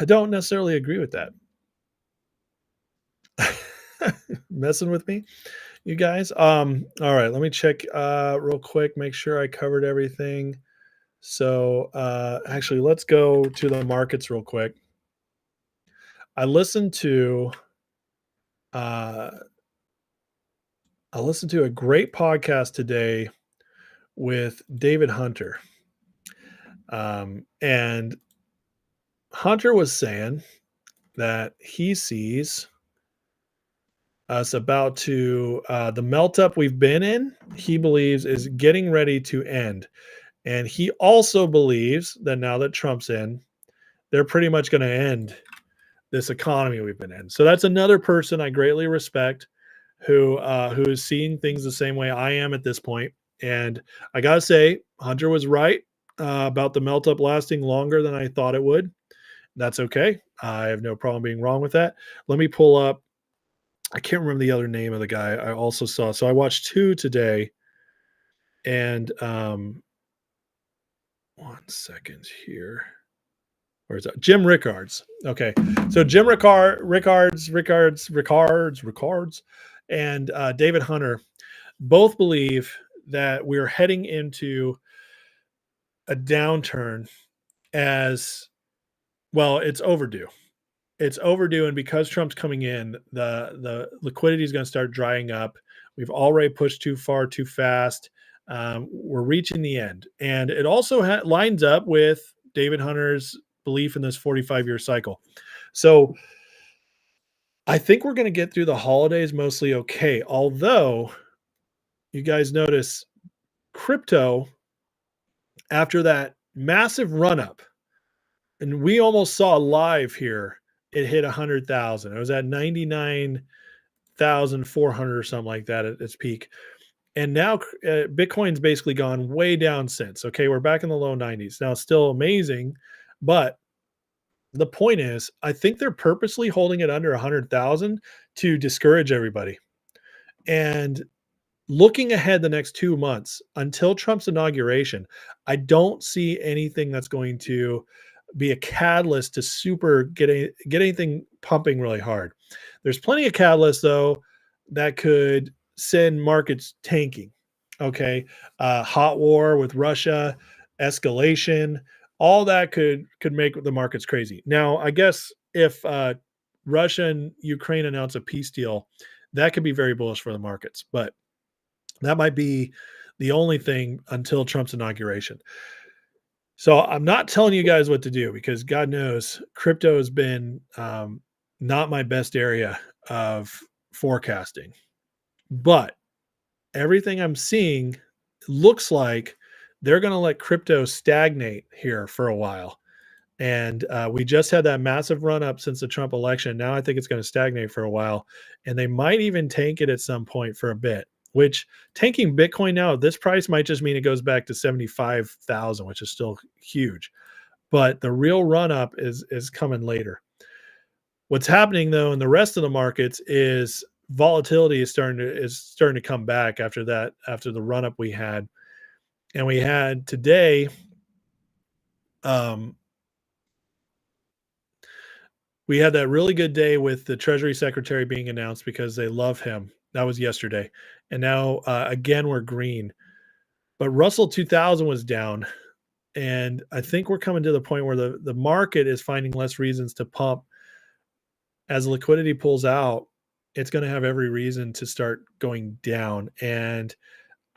don't necessarily agree with that. Messing with me, you guys. All right, let me check real quick, make sure I covered everything. So actually, let's go to the markets real quick. I listened to a great podcast today with David Hunter. And Hunter was saying that he sees us about to the melt up we've been in, he believes is getting ready to end. And he also believes that now that Trump's in, they're pretty much going to end this economy we've been in. So that's another person I greatly respect who is seeing things the same way I am at this point. And I got to say, Hunter was right about the melt up lasting longer than I thought it would. That's okay. I have no problem being wrong with that. Let me pull up. I can't remember the other name of the guy I also saw. So I watched 2 today. And 1 second here. Where is that? Jim Rickards. Okay. So Jim Rickards, and David Hunter both believe that we're heading into a downturn as well. It's overdue. It's overdue. And because Trump's coming in, the liquidity is going to start drying up. We've already pushed too far, too fast. We're reaching the end. And it also lines up with David Hunter's belief in this 45-year cycle. So I think we're going to get through the holidays mostly okay. Although you guys notice crypto, after that massive run up, and we almost saw live here it hit 100,000. It was at 99,400 or something like that at its peak. And now Bitcoin's basically gone way down since. Okay, we're back in the low 90s. Now, still amazing, but the point is, I think they're purposely holding it under 100,000 to discourage everybody. And looking ahead the next 2 months until Trump's inauguration, I don't see anything that's going to be a catalyst to get anything pumping really hard. There's plenty of catalysts, though, that could send markets tanking. Okay, hot war with Russia, escalation, all that could make the markets crazy. Now, I guess if Russia and Ukraine announce a peace deal, that could be very bullish for the markets, but that might be the only thing until Trump's inauguration. So I'm not telling you guys what to do because God knows crypto has been not my best area of forecasting. But everything I'm seeing looks like they're going to let crypto stagnate here for a while. And we just had that massive run up since the Trump election. Now I think it's going to stagnate for a while. And they might even tank it at some point for a bit, which tanking Bitcoin now at this price might just mean it goes back to 75,000, which is still huge. But the real run up is coming later. What's happening though in the rest of the markets is volatility is starting to come back after the run up we had. And we had today we had that really good day with the Treasury Secretary being announced because they love him. That was yesterday. And now, again, we're green. But Russell 2000 was down. And I think we're coming to the point where the market is finding less reasons to pump. As liquidity pulls out, it's going to have every reason to start going down. And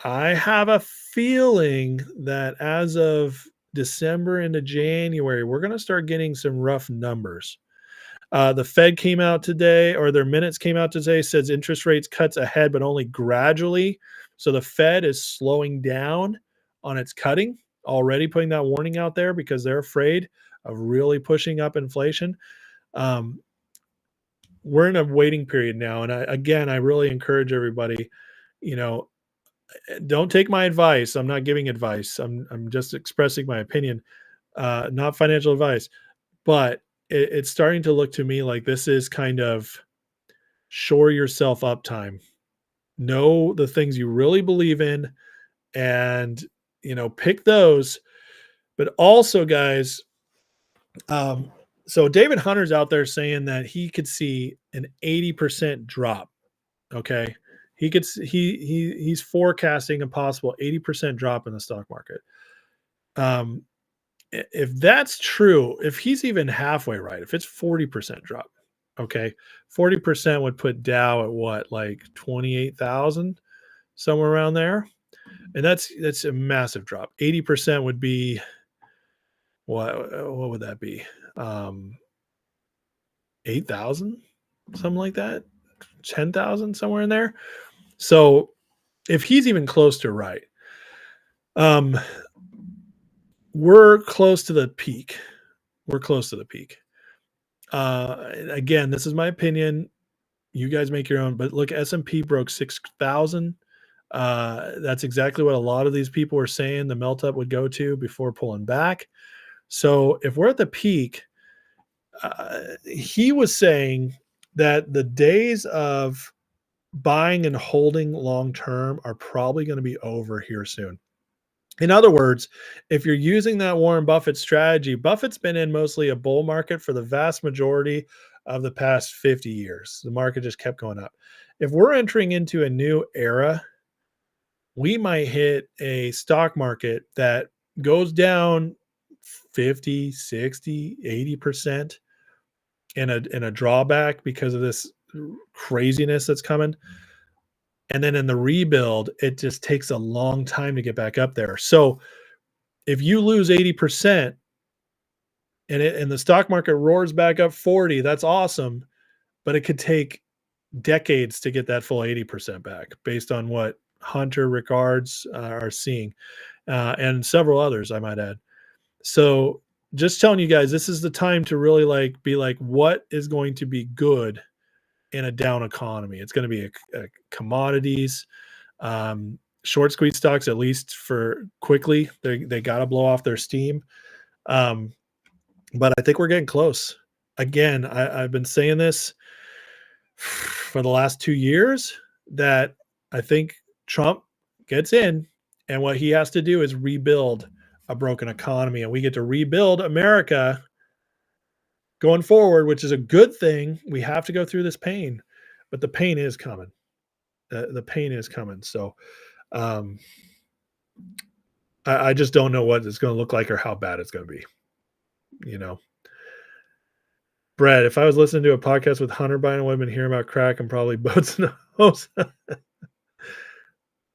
I have a feeling that as of December into January, we're going to start getting some rough numbers. The Fed came out today, or their minutes came out today, says interest rates cuts ahead, but only gradually. So the Fed is slowing down on its cutting, already putting that warning out there because they're afraid of really pushing up inflation. We're in a waiting period now. And I really encourage everybody, don't take my advice. I'm not giving advice. I'm just expressing my opinion, not financial advice, but it's starting to look to me like this is kind of shore yourself up time. Know the things you really believe in and, pick those. But also, guys, so David Hunter's out there saying that he could see an 80% drop. Okay. He's forecasting a possible 80% drop in the stock market. If that's true, if he's even halfway right, if it's 40% drop, okay, 40% would put Dow at what, like 28,000, somewhere around there, and that's a massive drop. 80% would be what would that be? 8,000, something like that, 10,000, somewhere in there. So if he's even close to right, we're close to the peak. Again, this is my opinion. You guys make your own. But look, S&P broke 6,000. That's exactly what a lot of these people were saying the melt up would go to before pulling back. So if we're at the peak, he was saying that the days of buying and holding long term are probably going to be over here soon. In other words, if you're using that Warren Buffett strategy, Buffett's been in mostly a bull market for the vast majority of the past 50 years. The market just kept going up. If we're entering into a new era, we might hit a stock market that goes down 50, 60, 80% in a drawback because of this craziness that's coming. And then in the rebuild, it just takes a long time to get back up there. So if you lose 80% and the stock market roars back up 40, that's awesome. But it could take decades to get that full 80% back based on what Hunter, Ricards are seeing, and several others, I might add. So just telling you guys, this is the time to really like be like, what is going to be good in a down economy? It's going to be a commodities, short squeeze stocks, at least for quickly. They got to blow off their steam. But I think we're getting close. Again, I've been saying this for the last 2 years that I think Trump gets in, and what he has to do is rebuild a broken economy, and we get to rebuild America going forward, which is a good thing. We have to go through this pain, but the pain is coming. The pain is coming. So I just don't know what it's going to look like or how bad it's going to be. You know, Brett, if I was listening to a podcast with Hunter Biden, I would have been hearing about crack and probably boats and hoes.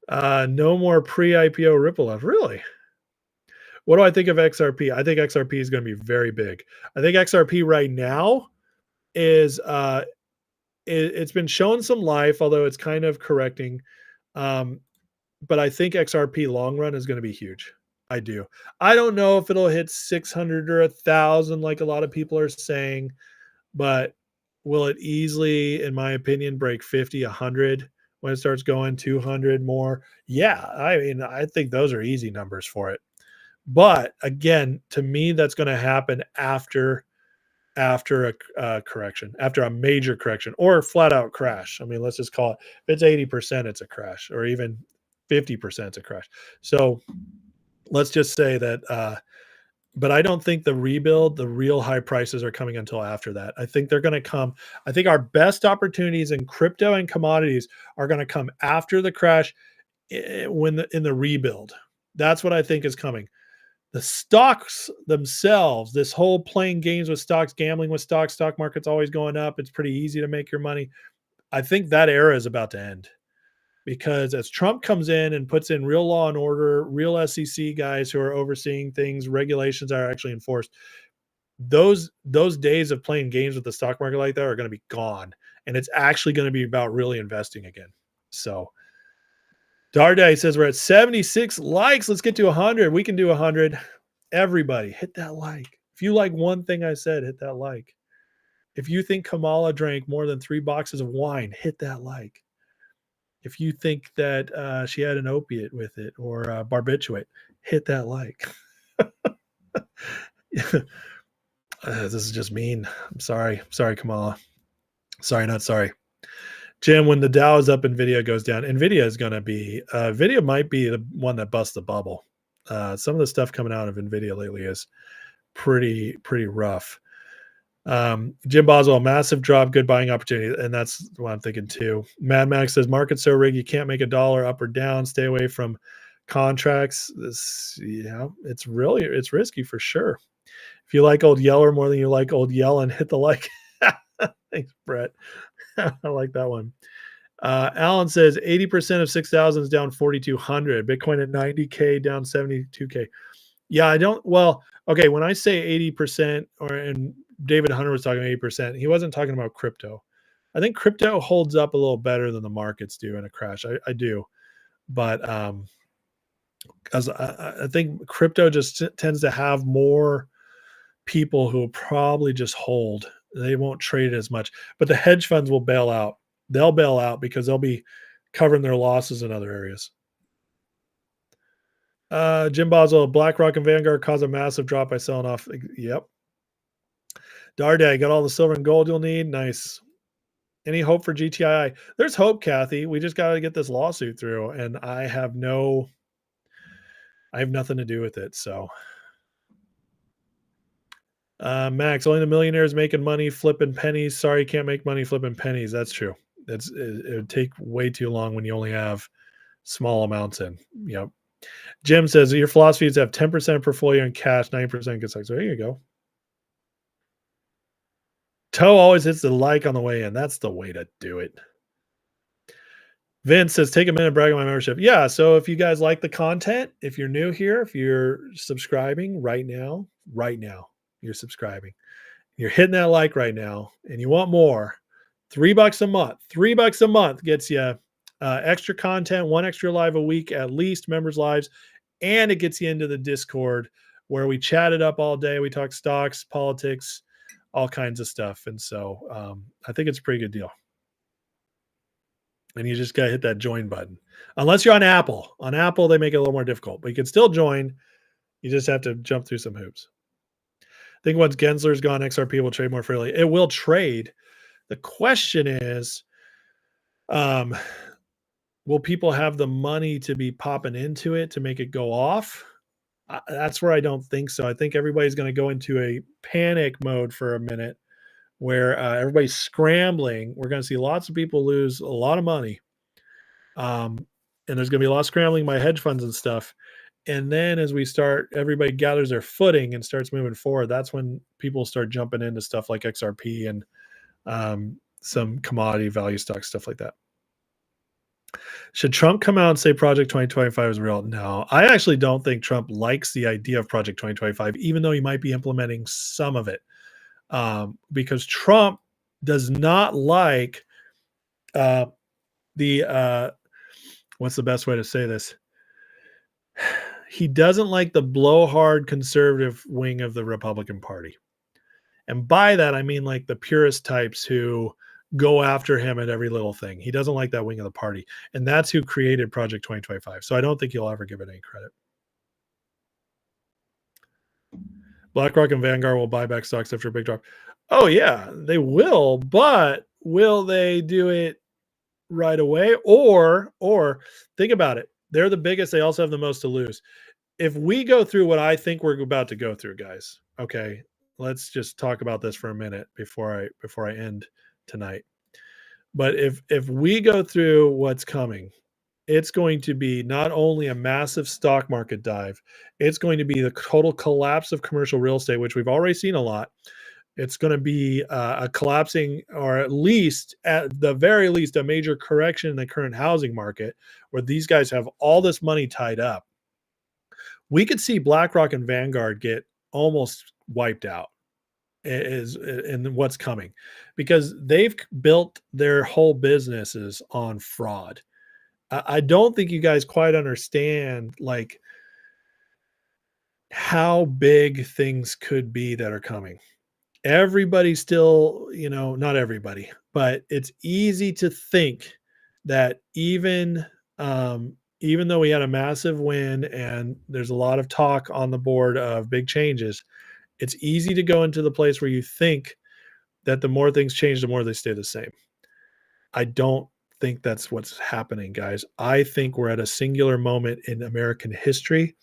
No more pre-IPO Ripple left. Really? What do I think of XRP? I think XRP is going to be very big. I think XRP right now is it's been shown some life, although it's kind of correcting. But I think XRP long run is going to be huge. I do. I don't know if it'll hit 600 or 1,000 like a lot of people are saying, but will it easily, in my opinion, break 50, 100 when it starts going 200 more? Yeah, I mean, I think those are easy numbers for it. But again, to me, that's going to happen after a correction, after a major correction or a flat out crash. I mean, let's just call it, if it's 80%, it's a crash, or even 50% it's a crash. So let's just say that, but I don't think the rebuild, the real high prices are coming until after that. I think they're going to come. I think our best opportunities in crypto and commodities are going to come after the crash in the rebuild. That's what I think is coming. The stocks themselves, this whole playing games with stocks, gambling with stocks, stock market's always going up. It's pretty easy to make your money. I think that era is about to end, because as Trump comes in and puts in real law and order, real SEC guys who are overseeing things, regulations are actually enforced, those days of playing games with the stock market like that are going to be gone. And it's actually going to be about really investing again. So Darday says we're at 76 likes. Let's get to 100. We can do 100. Everybody, hit that like. If you like one thing I said, hit that like. If you think Kamala drank more than 3 boxes of wine, hit that like. If you think that she had an opiate with it or barbiturate, hit that like. This is just mean. I'm sorry. Sorry, Kamala. Sorry, not sorry. Jim, when the Dow is up, NVIDIA goes down. NVIDIA is going to be, NVIDIA might be the one that busts the bubble. Some of the stuff coming out of NVIDIA lately is pretty rough. Jim Boswell, massive drop, good buying opportunity. And that's what I'm thinking too. Mad Max says, market's so rigged, you can't make a dollar up or down. Stay away from contracts. It's risky for sure. If you like Old Yeller more than you like Old Yellen, hit the like. Thanks, Brett. I like that one. Alan says 80% of 6,000 is down 4,200. Bitcoin at 90K down 72K. Yeah, I don't. Well, okay. When I say 80%, and David Hunter was talking 80%, he wasn't talking about crypto. I think crypto holds up a little better than the markets do in a crash. I do, but as I think crypto just tends to have more people who will probably just hold. They won't trade it as much, but the hedge funds will bail out. They'll bail out because they'll be covering their losses in other areas. Jim Boswell, BlackRock and Vanguard cause a massive drop by selling off. Yep. Darday, got all the silver and gold you'll need. Nice. Any hope for GTI? There's hope, Kathy. We just got to get this lawsuit through, and I have nothing to do with it. So. Max, only the millionaires making money flipping pennies. Sorry, can't make money flipping pennies. That's true. It would take way too long when you only have small amounts in. Yep. Jim says your philosophy is to have 10% portfolio in cash, 9% gets like. So there you go. Toe always hits the like on the way in. That's the way to do it. Vince says, take a minute, brag on my membership. Yeah, so if you guys like the content, if you're new here, if you're subscribing right now, you're subscribing. You're hitting that like right now, and you want more. $3 a month. $3 a month gets you extra content, one extra live a week, at least members lives, and it gets you into the Discord where we chatted up all day. We talked stocks, politics, all kinds of stuff. And so I think it's a pretty good deal. And you just got to hit that join button. Unless you're on Apple. On Apple, they make it a little more difficult. But you can still join. You just have to jump through some hoops. I think once Gensler's gone, XRP will trade more freely. It will trade. The question is, will people have the money to be popping into it to make it go off? That's where I don't think so. I think everybody's going to go into a panic mode for a minute where everybody's scrambling. We're going to see lots of people lose a lot of money. And there's going to be a lot of scrambling by hedge funds and stuff. And then as everybody gathers their footing and starts moving forward, that's when people start jumping into stuff like XRP and some commodity value stocks, stuff like that. Should Trump come out and say Project 2025 is real? No, I actually don't think Trump likes the idea of Project 2025, even though he might be implementing some of it. Because Trump does not like what's the best way to say this? He doesn't like the blowhard conservative wing of the Republican Party. And by that, I mean like the purist types who go after him at every little thing. He doesn't like that wing of the party. And that's who created Project 2025. So I don't think he'll ever give it any credit. BlackRock and Vanguard will buy back stocks after a big drop. Oh, yeah, they will. But will they do it right away? Or think about it. They're the biggest. They also have the most to lose. If we go through what I think we're about to go through, guys, okay, let's just talk about this for a minute before I end tonight. But if we go through what's coming, it's going to be not only a massive stock market dive, it's going to be the total collapse of commercial real estate, which we've already seen a lot. It's going to be a collapsing, or at the very least, a major correction in the current housing market, where these guys have all this money tied up. We could see BlackRock and Vanguard get almost wiped out in what's coming, because they've built their whole businesses on fraud. I don't think you guys quite understand like how big things could be that are coming. Everybody still, not everybody, but it's easy to think that even though we had a massive win and there's a lot of talk on the board of big changes, it's easy to go into the place where you think that the more things change, the more they stay the same. I don't think that's what's happening, guys. I think we're at a singular moment in American history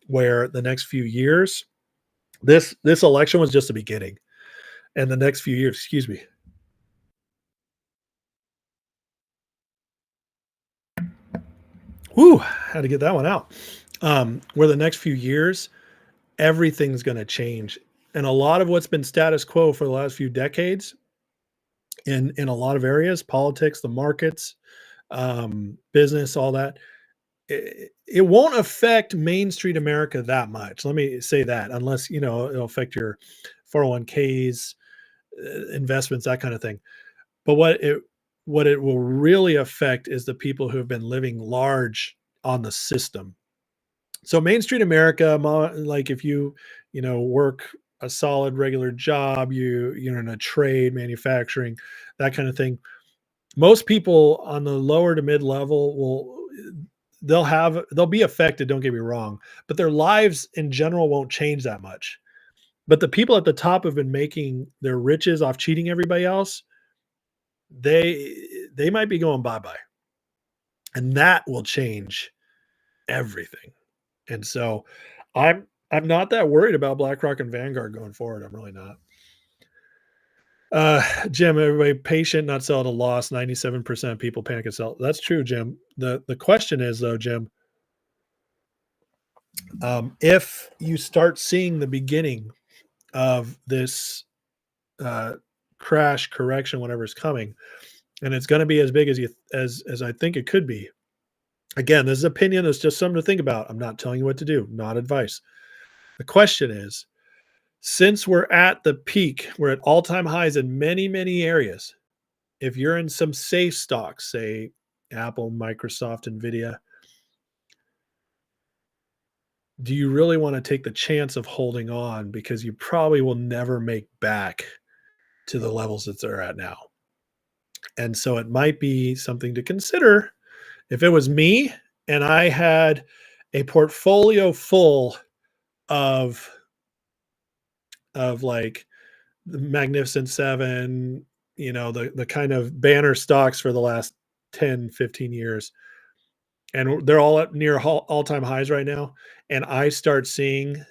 where the next few years, this election was just the beginning. And the next few years, excuse me. Whew, had to get that one out. Where the next few years, everything's going to change. And a lot of what's been status quo for the last few decades in a lot of areas, politics, the markets, business, all that, it won't affect Main Street America that much. Let me say that, unless, it'll affect your 401ks, investments, that kind of thing. But what it will really affect is the people who have been living large on the system. So Main Street America, like if you work a solid regular job, you're in a trade, manufacturing, that kind of thing. Most people on the lower to mid level they'll be affected, don't get me wrong, but their lives in general won't change that much. But the people at the top have been making their riches off cheating everybody else. They might be going bye-bye. And that will change everything. And so I'm not that worried about BlackRock and Vanguard going forward. I'm really not. Jim, everybody patient, not sell at a loss. 97% of people panic and sell. That's true, Jim. The question is though, Jim, if you start seeing the beginning of this crash correction, whatever is coming, and it's going to be as big as I think it could be. Again, this is opinion. It's just something to think about. I'm not telling you what to do, not advice. The question is, since we're at the peak, we're at all-time highs in many, many areas. If you're in some safe stocks, say Apple, Microsoft, Nvidia, do you really want to take the chance of holding on, because you probably will never make back to the levels that they're at now? And so it might be something to consider. If it was me and I had a portfolio full of like the Magnificent Seven, the kind of banner stocks for the last 10, 15 years, and they're all at near all-time highs right now, and I start seeing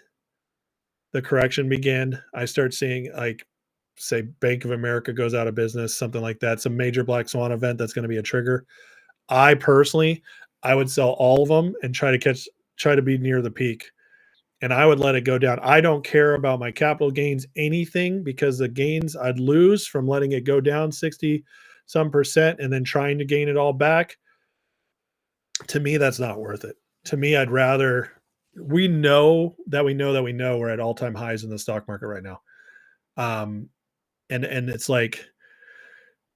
the correction begin, I start seeing, like, say, Bank of America goes out of business, something like that, some major black swan event that's going to be a trigger. I personally, I would sell all of them and try to be near the peak, and I would let it go down. I don't care about my capital gains, anything, because the gains I'd lose from letting it go down 60 some percent and then trying to gain it all back, to me, that's not worth it. To me, I'd rather, we know we're at all-time highs in the stock market right now. And it's like,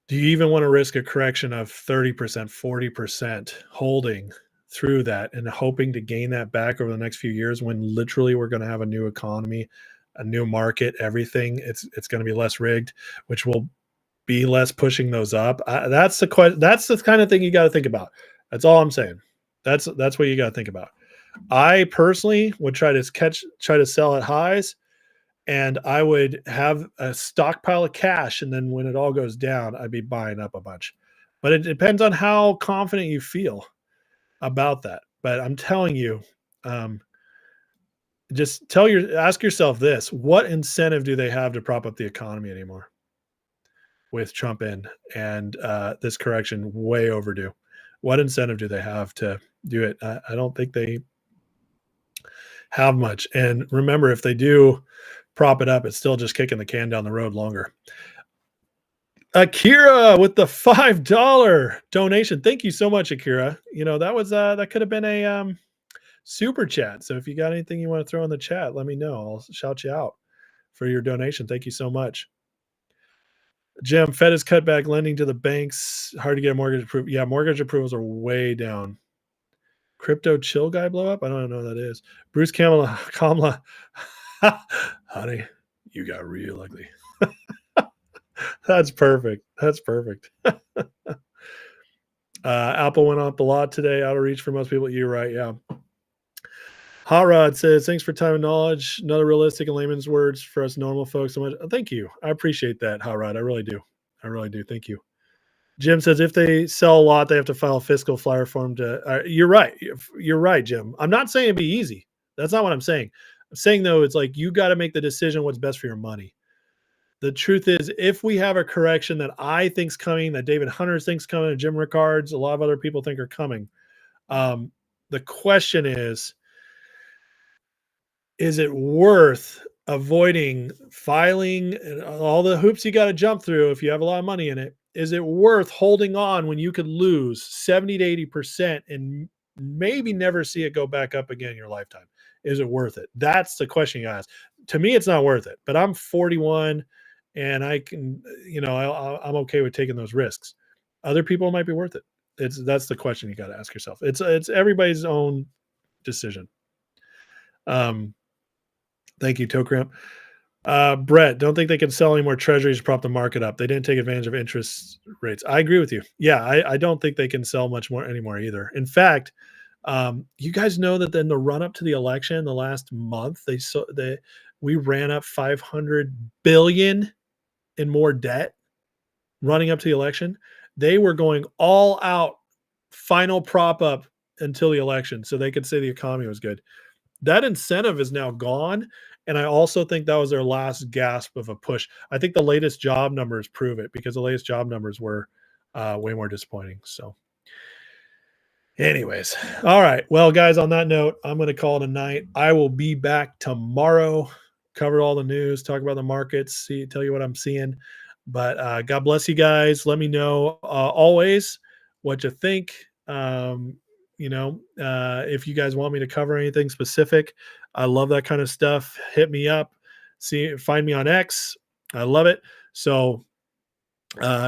do you even want to risk a correction of 30%, 40% holding through that and hoping to gain that back over the next few years, when literally we're going to have a new economy, a new market, everything? It's going to be less rigged, which will be less pushing those up. That's the kind of thing you got to think about. That's all I'm saying. That's what you got to think about. I personally would try to sell at highs, and I would have a stockpile of cash, and then when it all goes down, I'd be buying up a bunch. But it depends on how confident you feel about that. But I'm telling you, ask yourself this: what incentive do they have to prop up the economy anymore with Trump in and this correction way overdue? What incentive do they have to do it? I don't think they have much. And remember, if they do prop it up, it's still just kicking the can down the road longer. Akira with the $5 donation. Thank you so much, Akira. That could have been a super chat. So if you got anything you want to throw in the chat, let me know. I'll shout you out for your donation. Thank you so much. Jim, Fed has cut back lending to the banks. Hard to get a mortgage approved. Yeah, mortgage approvals are way down. Crypto chill guy blow up? I don't know what that is. Bruce Kamala. Honey, you got real ugly. That's perfect. Apple went up a lot today. Out of reach for most people. You're right. Yeah. Hot Rod says, thanks for time and knowledge. Another realistic and layman's words for us normal folks. So much. Thank you. I appreciate that, Hot Rod. I really do. Thank you. Jim says, if they sell a lot, they have to file a fiscal flyer form to. You're right. You're right, Jim. I'm not saying it'd be easy. That's not what I'm saying. I'm saying, though, it's like you got to make the decision what's best for your money. The truth is, if we have a correction that I think's coming, that David Hunter thinks coming, and Jim Rickards, a lot of other people think are coming, the question is it worth avoiding filing and all the hoops you got to jump through if you have a lot of money in it? Is it worth holding on when you could lose 70 to 80% and maybe never see it go back up again in your lifetime? Is it worth it? That's the question you ask. To me, it's not worth it, but I'm 41 and I can, I'm okay with taking those risks. Other people might be worth it. That's the question you got to ask yourself. It's everybody's own decision. Thank you, Tokrimp. Brett, don't think they can sell any more treasuries to prop the market up. They didn't take advantage of interest rates. I agree with you. Yeah, I don't think they can sell much more anymore either. In fact, you guys know that in the run up to the election, the last month, we ran up $500 billion in more debt running up to the election. They were going all out, final prop up until the election, so they could say the economy was good. That incentive is now gone. And I also think that was their last gasp of a push. I think the latest job numbers prove it, because the latest job numbers were way more disappointing. So anyways, all right. Well, guys, on that note, I'm going to call it a night. I will be back tomorrow, cover all the news, talk about the markets, tell you what I'm seeing. But God bless you guys. Let me know always what you think. If you guys want me to cover anything specific, I love that kind of stuff. Hit me up. Find me on X. I love it. So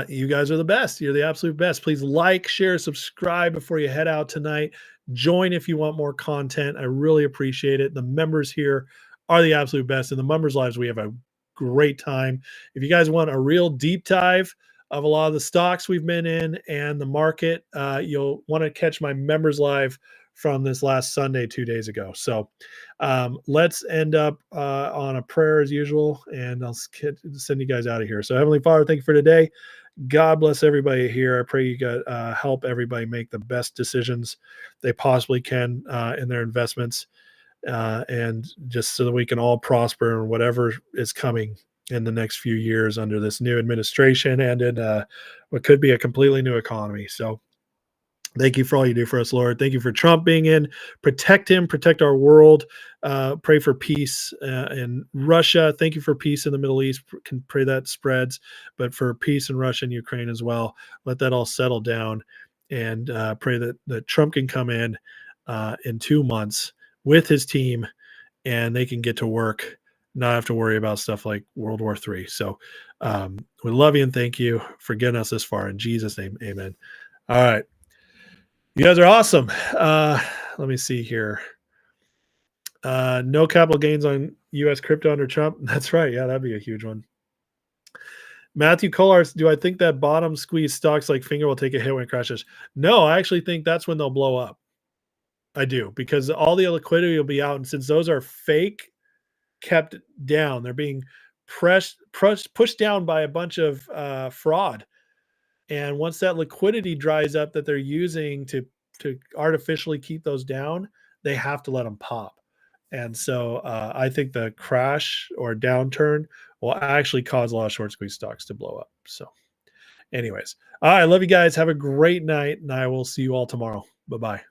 you guys are the best. You're the absolute best. Please like, share, subscribe before you head out tonight. Join if you want more content. I really appreciate it. The members here are the absolute best. In the members' lives, we have a great time. If you guys want a real deep dive of a lot of the stocks we've been in and the market, you'll want to catch my members live from this last Sunday, 2 days ago. So let's end up on a prayer as usual, and I'll send you guys out of here. So Heavenly Father, thank you for today. God bless everybody here. I pray you got help everybody make the best decisions they possibly can in their investments, and just so that we can all prosper in whatever is coming in the next few years under this new administration and in what could be a completely new economy. So thank you for all you do for us, Lord. Thank you for Trump being in. Protect him, protect our world. Pray for peace in Russia. Thank you for peace in the Middle East. Can pray that spreads, but for peace in Russia and Ukraine as well. Let that all settle down, and pray that Trump can come in 2 months with his team, and they can get to work, not have to worry about stuff like World War III. So we love you and thank you for getting us this far. In Jesus' name, amen. All right. You guys are awesome. Let me see here. No capital gains on U.S. crypto under Trump. That's right. Yeah, that'd be a huge one. Matthew Collars, do I think that bottom squeeze stocks like Finger will take a hit when it crashes? No, I actually think that's when they'll blow up. I do, because all the liquidity will be out. And since those are fake, kept down, they're being pushed down by a bunch of fraud. And once that liquidity dries up that they're using to artificially keep those down, they have to let them pop. And so I think the crash or downturn will actually cause a lot of short squeeze stocks to blow up. So anyways, all right, I love you guys. Have a great night, and I will see you all tomorrow. Bye-bye.